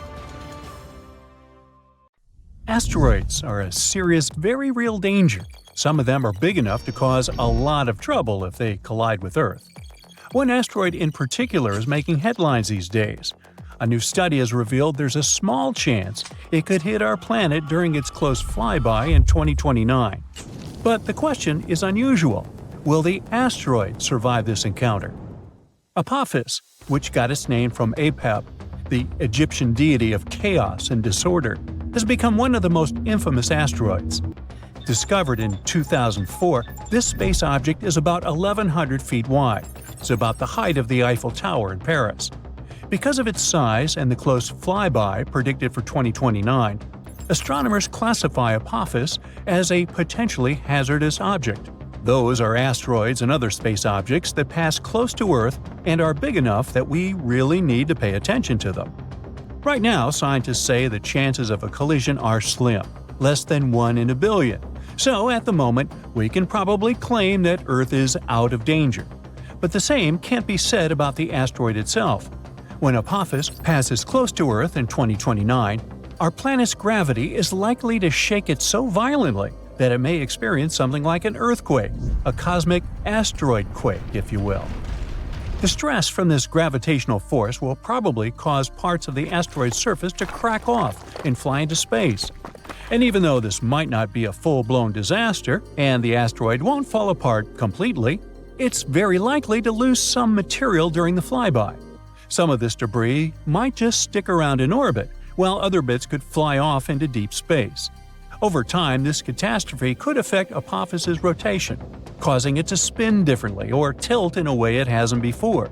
Asteroids are a serious, very real danger. Some of them are big enough to cause a lot of trouble if they collide with Earth. One asteroid in particular is making headlines these days. A new study has revealed there's a small chance it could hit our planet during its close flyby in 2029. But the question is unusual. Will the asteroid survive this encounter? Apophis, which got its name from Apep, the Egyptian deity of chaos and disorder, has become one of the most infamous asteroids. Discovered in 2004, this space object is about 1,100 feet wide. It's about the height of the Eiffel Tower in Paris. Because of its size and the close flyby predicted for 2029, astronomers classify Apophis as a potentially hazardous object. Those are asteroids and other space objects that pass close to Earth and are big enough that we really need to pay attention to them. Right now, scientists say the chances of a collision are slim, less than 1 in a billion. So, at the moment, we can probably claim that Earth is out of danger. But the same can't be said about the asteroid itself. When Apophis passes close to Earth in 2029, our planet's gravity is likely to shake it so violently that it may experience something like an earthquake, a cosmic asteroid quake, if you will. The stress from this gravitational force will probably cause parts of the asteroid's surface to crack off and fly into space. And even though this might not be a full-blown disaster, and the asteroid won't fall apart completely, it's very likely to lose some material during the flyby. Some of this debris might just stick around in orbit, while other bits could fly off into deep space. Over time, this catastrophe could affect Apophis's rotation, causing it to spin differently or tilt in a way it hasn't before.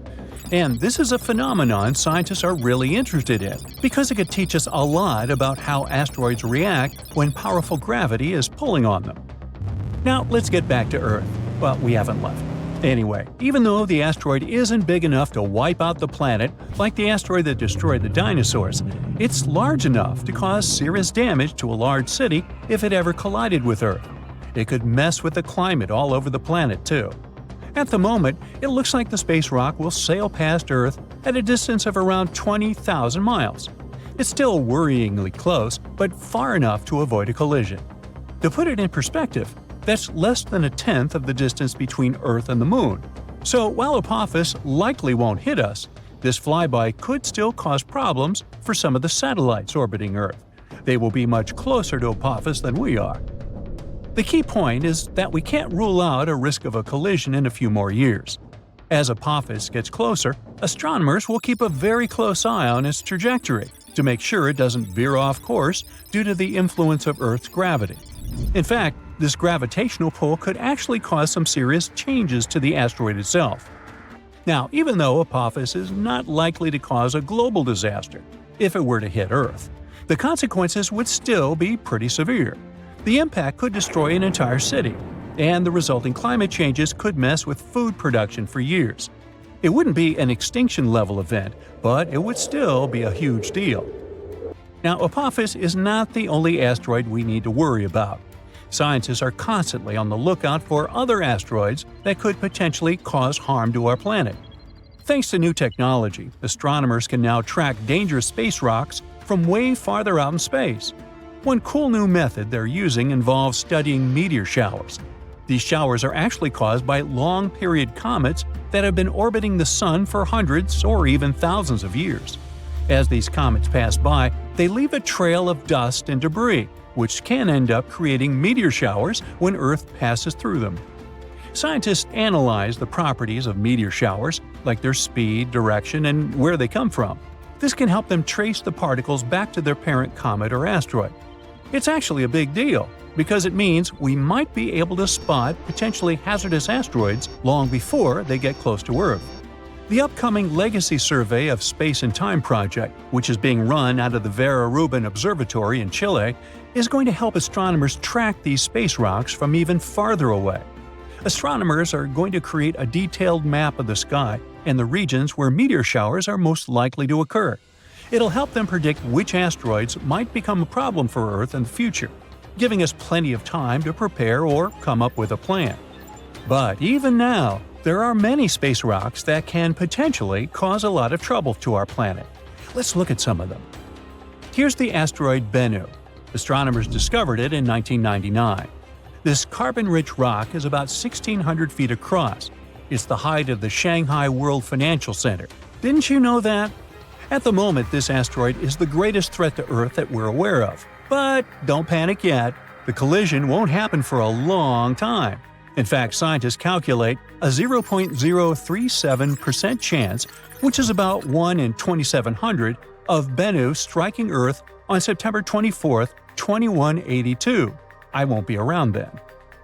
And this is a phenomenon scientists are really interested in, because it could teach us a lot about how asteroids react when powerful gravity is pulling on them. Now, let's get back to Earth. Well, we haven't left. Anyway, even though the asteroid isn't big enough to wipe out the planet like the asteroid that destroyed the dinosaurs, it's large enough to cause serious damage to a large city if it ever collided with Earth. It could mess with the climate all over the planet, too. At the moment, it looks like the space rock will sail past Earth at a distance of around 20,000 miles. It's still worryingly close, but far enough to avoid a collision. To put it in perspective, that's less than a tenth of the distance between Earth and the Moon. So while Apophis likely won't hit us, this flyby could still cause problems for some of the satellites orbiting Earth. They will be much closer to Apophis than we are. The key point is that we can't rule out a risk of a collision in a few more years. As Apophis gets closer, astronomers will keep a very close eye on its trajectory to make sure it doesn't veer off course due to the influence of Earth's gravity. In fact, this gravitational pull could actually cause some serious changes to the asteroid itself. Now, even though Apophis is not likely to cause a global disaster if it were to hit Earth, the consequences would still be pretty severe. The impact could destroy an entire city, and the resulting climate changes could mess with food production for years. It wouldn't be an extinction-level event, but it would still be a huge deal. Now, Apophis is not the only asteroid we need to worry about. Scientists are constantly on the lookout for other asteroids that could potentially cause harm to our planet. Thanks to new technology, astronomers can now track dangerous space rocks from way farther out in space. One cool new method they're using involves studying meteor showers. These showers are actually caused by long-period comets that have been orbiting the Sun for hundreds or even thousands of years. As these comets pass by, they leave a trail of dust and debris, which can end up creating meteor showers when Earth passes through them. Scientists analyze the properties of meteor showers, like their speed, direction, and where they come from. This can help them trace the particles back to their parent comet or asteroid. It's actually a big deal, because it means we might be able to spot potentially hazardous asteroids long before they get close to Earth. The upcoming Legacy Survey of Space and Time project, which is being run out of the Vera Rubin Observatory in Chile, is going to help astronomers track these space rocks from even farther away. Astronomers are going to create a detailed map of the sky and the regions where meteor showers are most likely to occur. It'll help them predict which asteroids might become a problem for Earth in the future, giving us plenty of time to prepare or come up with a plan. But even now, there are many space rocks that can potentially cause a lot of trouble to our planet. Let's look at some of them. Here's the asteroid Bennu. Astronomers discovered it in 1999. This carbon-rich rock is about 1,600 feet across. It's the height of the Shanghai World Financial Center. Didn't you know that? At the moment, this asteroid is the greatest threat to Earth that we're aware of. But don't panic yet. The collision won't happen for a long time. In fact, scientists calculate a 0.037% chance, which is about 1 in 2,700, of Bennu striking Earth on September 24, 2182. I won't be around then.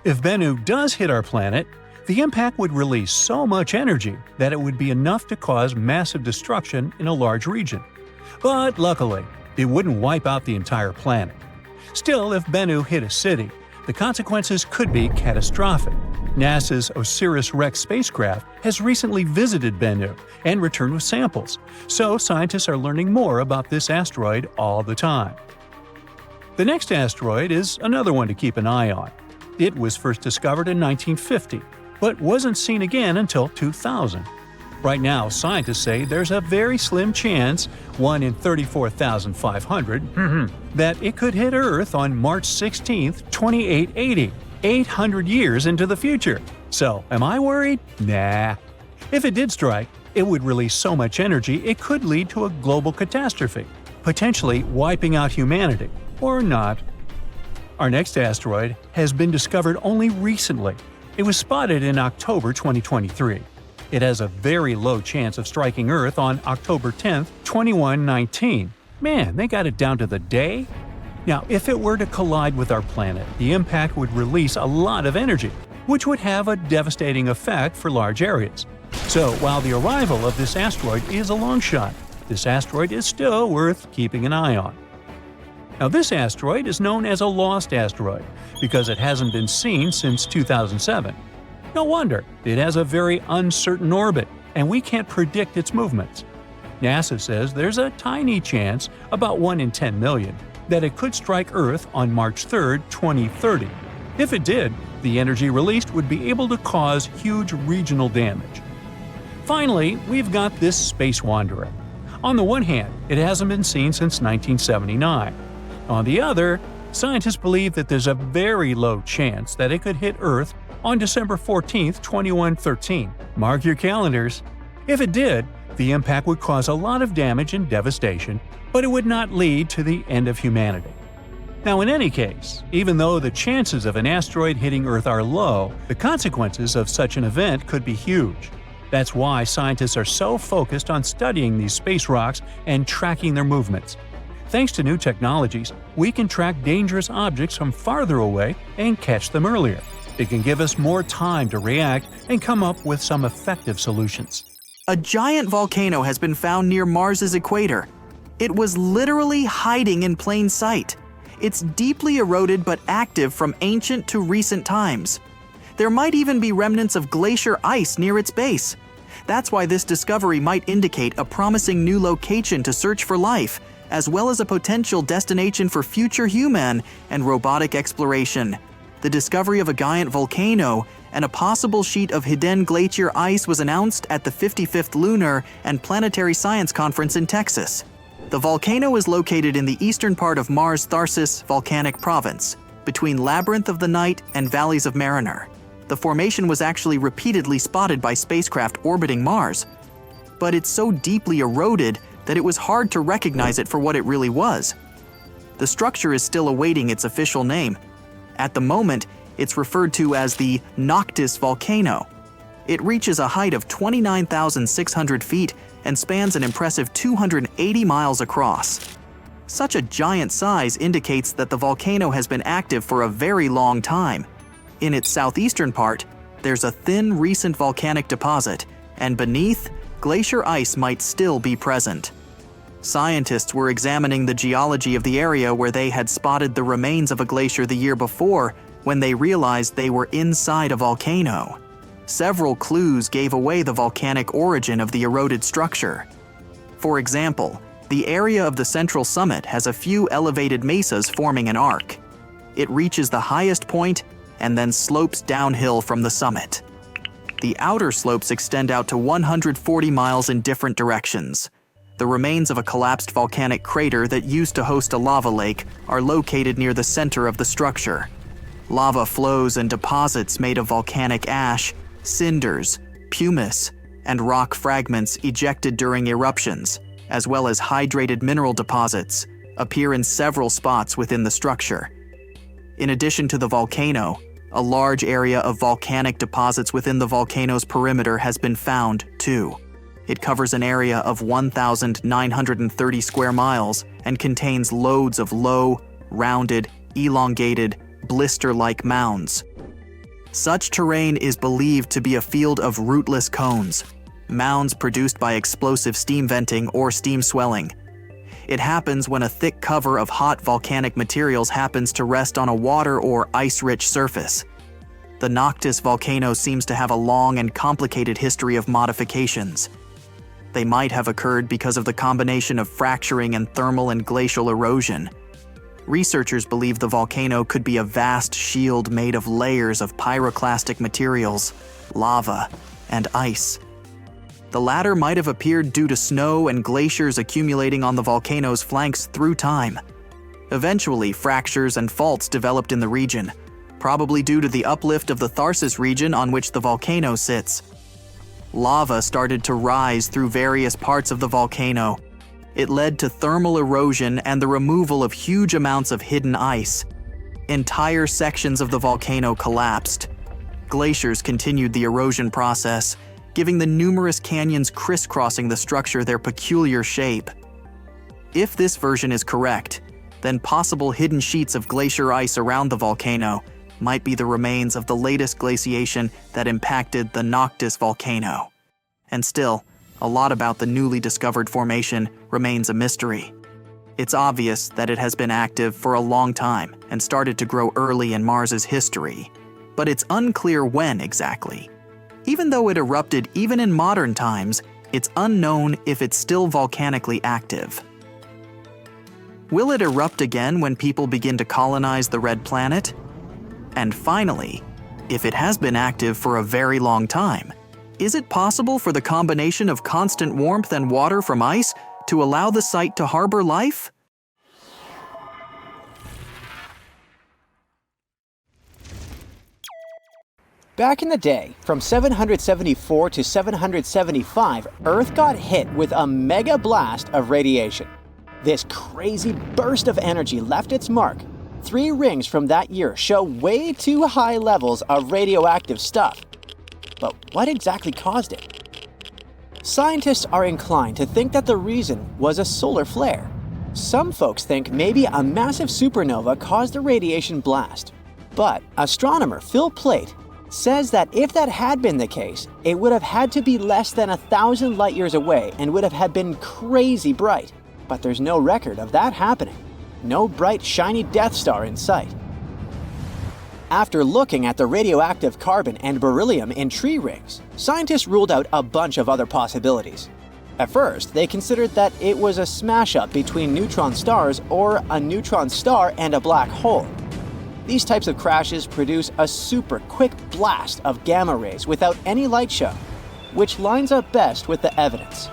If Bennu does hit our planet, the impact would release so much energy that it would be enough to cause massive destruction in a large region. But luckily, it wouldn't wipe out the entire planet. Still, if Bennu hit a city, the consequences could be catastrophic. NASA's OSIRIS-REx spacecraft has recently visited Bennu and returned with samples, so scientists are learning more about this asteroid all the time. The next asteroid is another one to keep an eye on. It was first discovered in 1950, but wasn't seen again until 2000. Right now, scientists say there's a very slim chance, 1 in 34,500, that it could hit Earth on March 16, 2880, 800 years into the future. So, am I worried? Nah. If it did strike, it would release so much energy it could lead to a global catastrophe, potentially wiping out humanity. Or not. Our next asteroid has been discovered only recently. It was spotted in October 2023. It has a very low chance of striking Earth on October 10, 2119. Man, they got it down to the day? Now, if it were to collide with our planet, the impact would release a lot of energy, which would have a devastating effect for large areas. So, while the arrival of this asteroid is a long shot, this asteroid is still worth keeping an eye on. Now, this asteroid is known as a lost asteroid because it hasn't been seen since 2007. No wonder, it has a very uncertain orbit, and we can't predict its movements. NASA says there's a tiny chance, about 1 in 10 million, that it could strike Earth on March 3, 2030. If it did, the energy released would be able to cause huge regional damage. Finally, we've got this space wanderer. On the one hand, it hasn't been seen since 1979. On the other, scientists believe that there's a very low chance that it could hit Earth on December 14, 2113. Mark your calendars. If it did, the impact would cause a lot of damage and devastation, but it would not lead to the end of humanity. Now, in any case, even though the chances of an asteroid hitting Earth are low, the consequences of such an event could be huge. That's why scientists are so focused on studying these space rocks and tracking their movements. Thanks to new technologies, we can track dangerous objects from farther away and catch them earlier. It can give us more time to react and come up with some effective solutions. A giant volcano has been found near Mars's equator. It was literally hiding in plain sight. It's deeply eroded but active from ancient to recent times. There might even be remnants of glacier ice near its base. That's why this discovery might indicate a promising new location to search for life, as well as a potential destination for future human and robotic exploration. The discovery of a giant volcano and a possible sheet of hidden glacier ice was announced at the 55th Lunar and Planetary Science Conference in Texas. The volcano is located in the eastern part of Mars' Tharsis volcanic province, between Labyrinth of the Night and Valleys of Mariner. The formation was actually repeatedly spotted by spacecraft orbiting Mars, but it's so deeply eroded that it was hard to recognize it for what it really was. The structure is still awaiting its official name. At the moment, it's referred to as the Noctis volcano. It reaches a height of 29,600 feet and spans an impressive 280 miles across. Such a giant size indicates that the volcano has been active for a very long time. In its southeastern part, there's a thin recent volcanic deposit, and beneath, glacier ice might still be present. Scientists were examining the geology of the area where they had spotted the remains of a glacier the year before when they realized they were inside a volcano. Several clues gave away the volcanic origin of the eroded structure. For example, the area of the central summit has a few elevated mesas forming an arc. It reaches the highest point and then slopes downhill from the summit. The outer slopes extend out to 140 miles in different directions. The remains of a collapsed volcanic crater that used to host a lava lake are located near the center of the structure. Lava flows and deposits made of volcanic ash, cinders, pumice, and rock fragments ejected during eruptions, as well as hydrated mineral deposits, appear in several spots within the structure. In addition to the volcano, A large area of volcanic deposits within the volcano's perimeter has been found, too. It covers an area of 1,930 square miles and contains loads of low, rounded, elongated, blister-like mounds. Such terrain is believed to be a field of rootless cones, mounds produced by explosive steam venting or steam swelling. It happens when a thick cover of hot volcanic materials happens to rest on a water or ice-rich surface. The Noctis volcano seems to have a long and complicated history of modifications. They might have occurred because of the combination of fracturing and thermal and glacial erosion. Researchers believe the volcano could be a vast shield made of layers of pyroclastic materials, lava, and ice. The latter might have appeared due to snow and glaciers accumulating on the volcano's flanks through time. Eventually, fractures and faults developed in the region, probably due to the uplift of the Tharsis region on which the volcano sits. Lava started to rise through various parts of the volcano. It led to thermal erosion and the removal of huge amounts of hidden ice. Entire sections of the volcano collapsed. Glaciers continued the erosion process, giving the numerous canyons crisscrossing the structure their peculiar shape. If this version is correct, then possible hidden sheets of glacier ice around the volcano might be the remains of the latest glaciation that impacted the Noctis volcano. And still, a lot about the newly discovered formation remains a mystery. It's obvious that it has been active for a long time and started to grow early in Mars's history, but it's unclear when exactly. Even though it erupted even in modern times, it's unknown if it's still volcanically active. Will it erupt again when people begin to colonize the Red Planet? And finally, if it has been active for a very long time, is it possible for the combination of constant warmth and water from ice to allow the site to harbor life? Back in the day, from 774 to 775, Earth got hit with a mega blast of radiation. This crazy burst of energy left its mark. 3 rings from that year show way too high levels of radioactive stuff. But what exactly caused it? Scientists are inclined to think that the reason was a solar flare. Some folks think maybe a massive supernova caused the radiation blast. But astronomer Phil Plait says that if that had been the case, it would have had to be less than 1,000 light years away and would have had been crazy bright. But there's no record of that happening. No bright, shiny Death Star in sight. After looking at the radioactive carbon and beryllium in tree rings, scientists ruled out a bunch of other possibilities. At first, they considered that it was a smash-up between neutron stars or a neutron star and a black hole. These types of crashes produce a super quick blast of gamma rays without any light show, which lines up best with the evidence.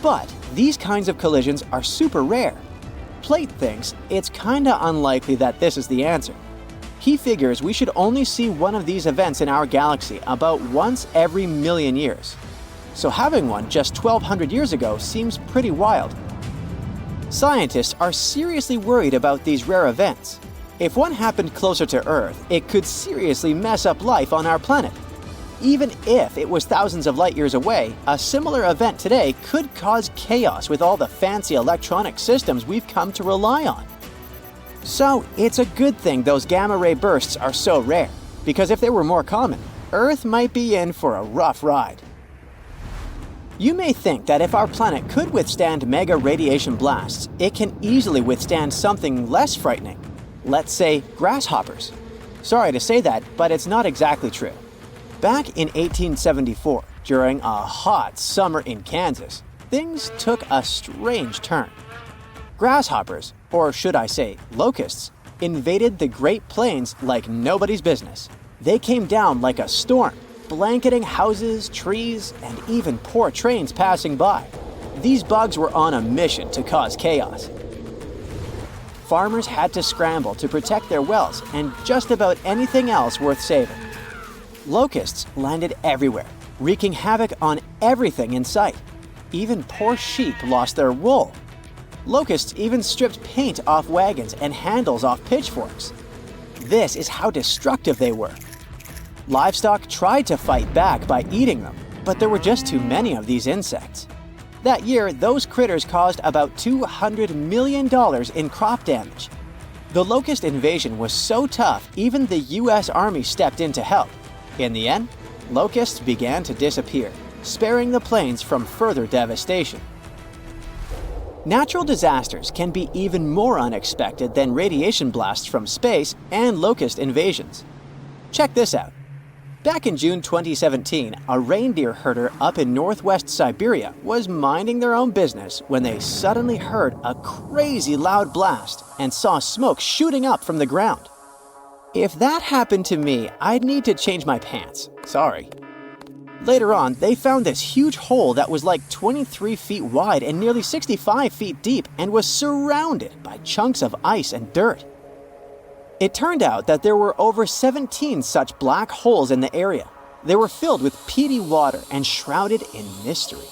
But these kinds of collisions are super rare. Plait thinks it's kinda unlikely that this is the answer. He figures we should only see one of these events in our galaxy about once every million years. So having one just 1,200 years ago seems pretty wild. Scientists are seriously worried about these rare events. If one happened closer to Earth, it could seriously mess up life on our planet. Even if it was thousands of light years away, a similar event today could cause chaos with all the fancy electronic systems we've come to rely on. So it's a good thing those gamma ray bursts are so rare, because if they were more common, Earth might be in for a rough ride. You may think that if our planet could withstand mega radiation blasts, it can easily withstand something less frightening. Let's say grasshoppers. Sorry to say that, but it's not exactly true. Back in 1874, during a hot summer in Kansas, things took a strange turn. Grasshoppers, or should I say locusts, invaded the Great Plains like nobody's business. They came down like a storm, blanketing houses, trees, and even poor trains passing by. These bugs were on a mission to cause chaos. Farmers had to scramble to protect their wells and just about anything else worth saving. Locusts landed everywhere, wreaking havoc on everything in sight. Even poor sheep lost their wool. Locusts even stripped paint off wagons and handles off pitchforks. This is how destructive they were. Livestock tried to fight back by eating them, but there were just too many of these insects. That year, those critters caused about $200 million in crop damage. The locust invasion was so tough, even the US Army stepped in to help. In the end, locusts began to disappear, sparing the plains from further devastation. Natural disasters can be even more unexpected than radiation blasts from space and locust invasions. Check this out. Back in June 2017, a reindeer herder up in northwest Siberia was minding their own business when they suddenly heard a crazy loud blast and saw smoke shooting up from the ground. If that happened to me, I'd need to change my pants. Sorry. Later on, they found this huge hole that was like 23 feet wide and nearly 65 feet deep and was surrounded by chunks of ice and dirt. It turned out that there were over 17 such black holes in the area. They were filled with peaty water and shrouded in mystery.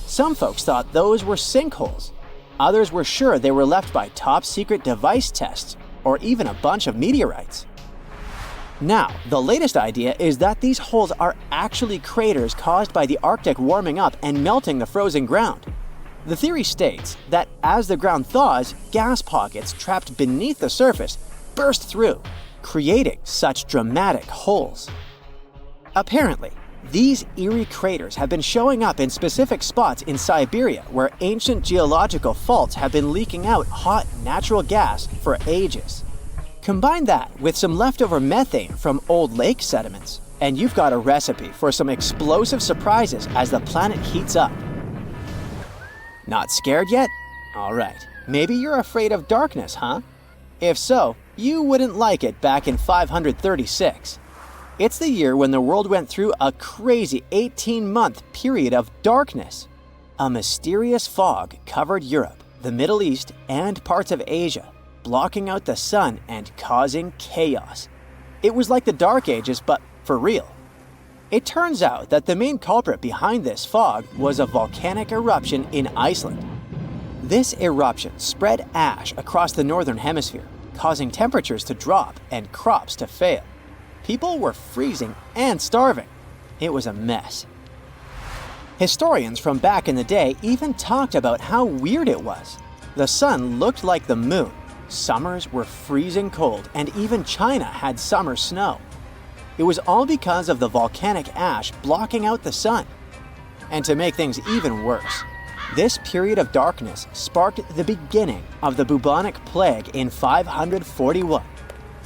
Some folks thought those were sinkholes. Others were sure they were left by top-secret device tests or even a bunch of meteorites. Now, the latest idea is that these holes are actually craters caused by the Arctic warming up and melting the frozen ground. The theory states that as the ground thaws, gas pockets trapped beneath the surface burst through, creating such dramatic holes. Apparently, these eerie craters have been showing up in specific spots in Siberia where ancient geological faults have been leaking out hot natural gas for ages. Combine that with some leftover methane from old lake sediments, and you've got a recipe for some explosive surprises as the planet heats up. Not scared yet? Alright, maybe you're afraid of darkness, huh? If so, you wouldn't like it back in 536. It's the year when the world went through a crazy 18-month period of darkness. A mysterious fog covered Europe, the Middle East, and parts of Asia, blocking out the sun and causing chaos. It was like the Dark Ages, but for real. It turns out that the main culprit behind this fog was a volcanic eruption in Iceland. This eruption spread ash across the northern hemisphere, causing temperatures to drop and crops to fail. People were freezing and starving. It was a mess. Historians from back in the day even talked about how weird it was. The sun looked like the moon, summers were freezing cold, and even China had summer snow. It was all because of the volcanic ash blocking out the sun. And to make things even worse, this period of darkness sparked the beginning of the bubonic plague in 541.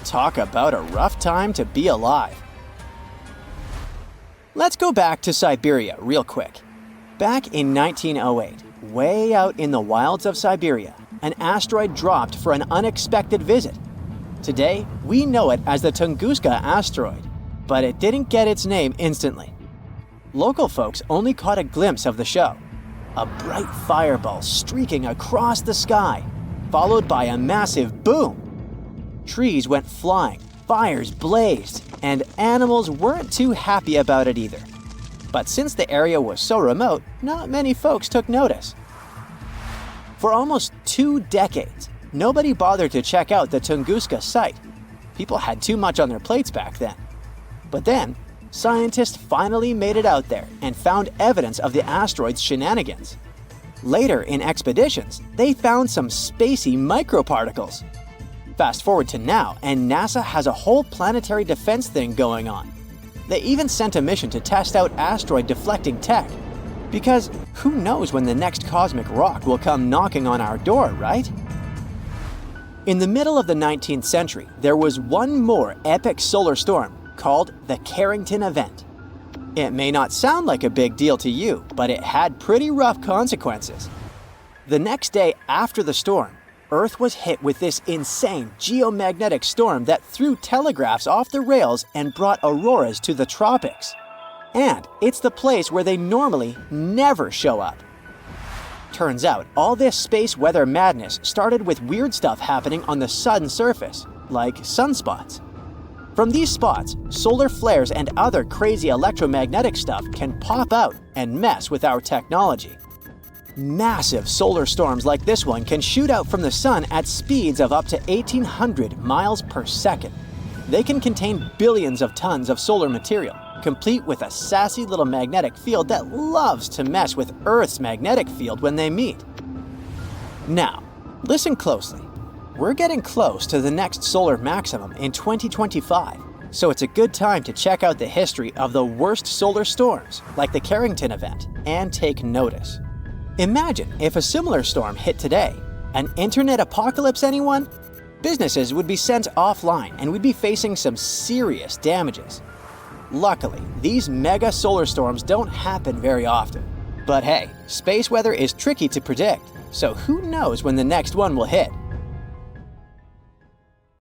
Talk about a rough time to be alive. Let's go back to Siberia real quick. Back in 1908, way out in the wilds of Siberia, an asteroid dropped for an unexpected visit. Today, we know it as the Tunguska asteroid, but it didn't get its name instantly. Local folks only caught a glimpse of the show. A bright fireball streaking across the sky, followed by a massive boom. Trees went flying, fires blazed, and animals weren't too happy about it either. But since the area was so remote, not many folks took notice. For almost 2 decades, nobody bothered to check out the Tunguska site. People had too much on their plates back then. But then, scientists finally made it out there and found evidence of the asteroid's shenanigans. Later in expeditions, they found some spacey microparticles. Fast forward to now, and NASA has a whole planetary defense thing going on. They even sent a mission to test out asteroid deflecting tech. Because who knows when the next cosmic rock will come knocking on our door, right? In the middle of the 19th century, there was one more epic solar storm called the Carrington Event. It may not sound like a big deal to you, but it had pretty rough consequences. The next day after the storm, Earth was hit with this insane geomagnetic storm that threw telegraphs off the rails and brought auroras to the tropics. And it's the place where they normally never show up. Turns out, all this space weather madness started with weird stuff happening on the sun's surface, like sunspots. From these spots, solar flares and other crazy electromagnetic stuff can pop out and mess with our technology. Massive solar storms like this one can shoot out from the sun at speeds of up to 1,800 miles per second. They can contain billions of tons of solar material, complete with a sassy little magnetic field that loves to mess with Earth's magnetic field when they meet. Now, listen closely. We're getting close to the next solar maximum in 2025, so it's a good time to check out the history of the worst solar storms, like the Carrington event, and take notice. Imagine if a similar storm hit today. An internet apocalypse, anyone? Businesses would be sent offline and we'd be facing some serious damages. Luckily, these mega solar storms don't happen very often. But hey, space weather is tricky to predict, so who knows when the next one will hit?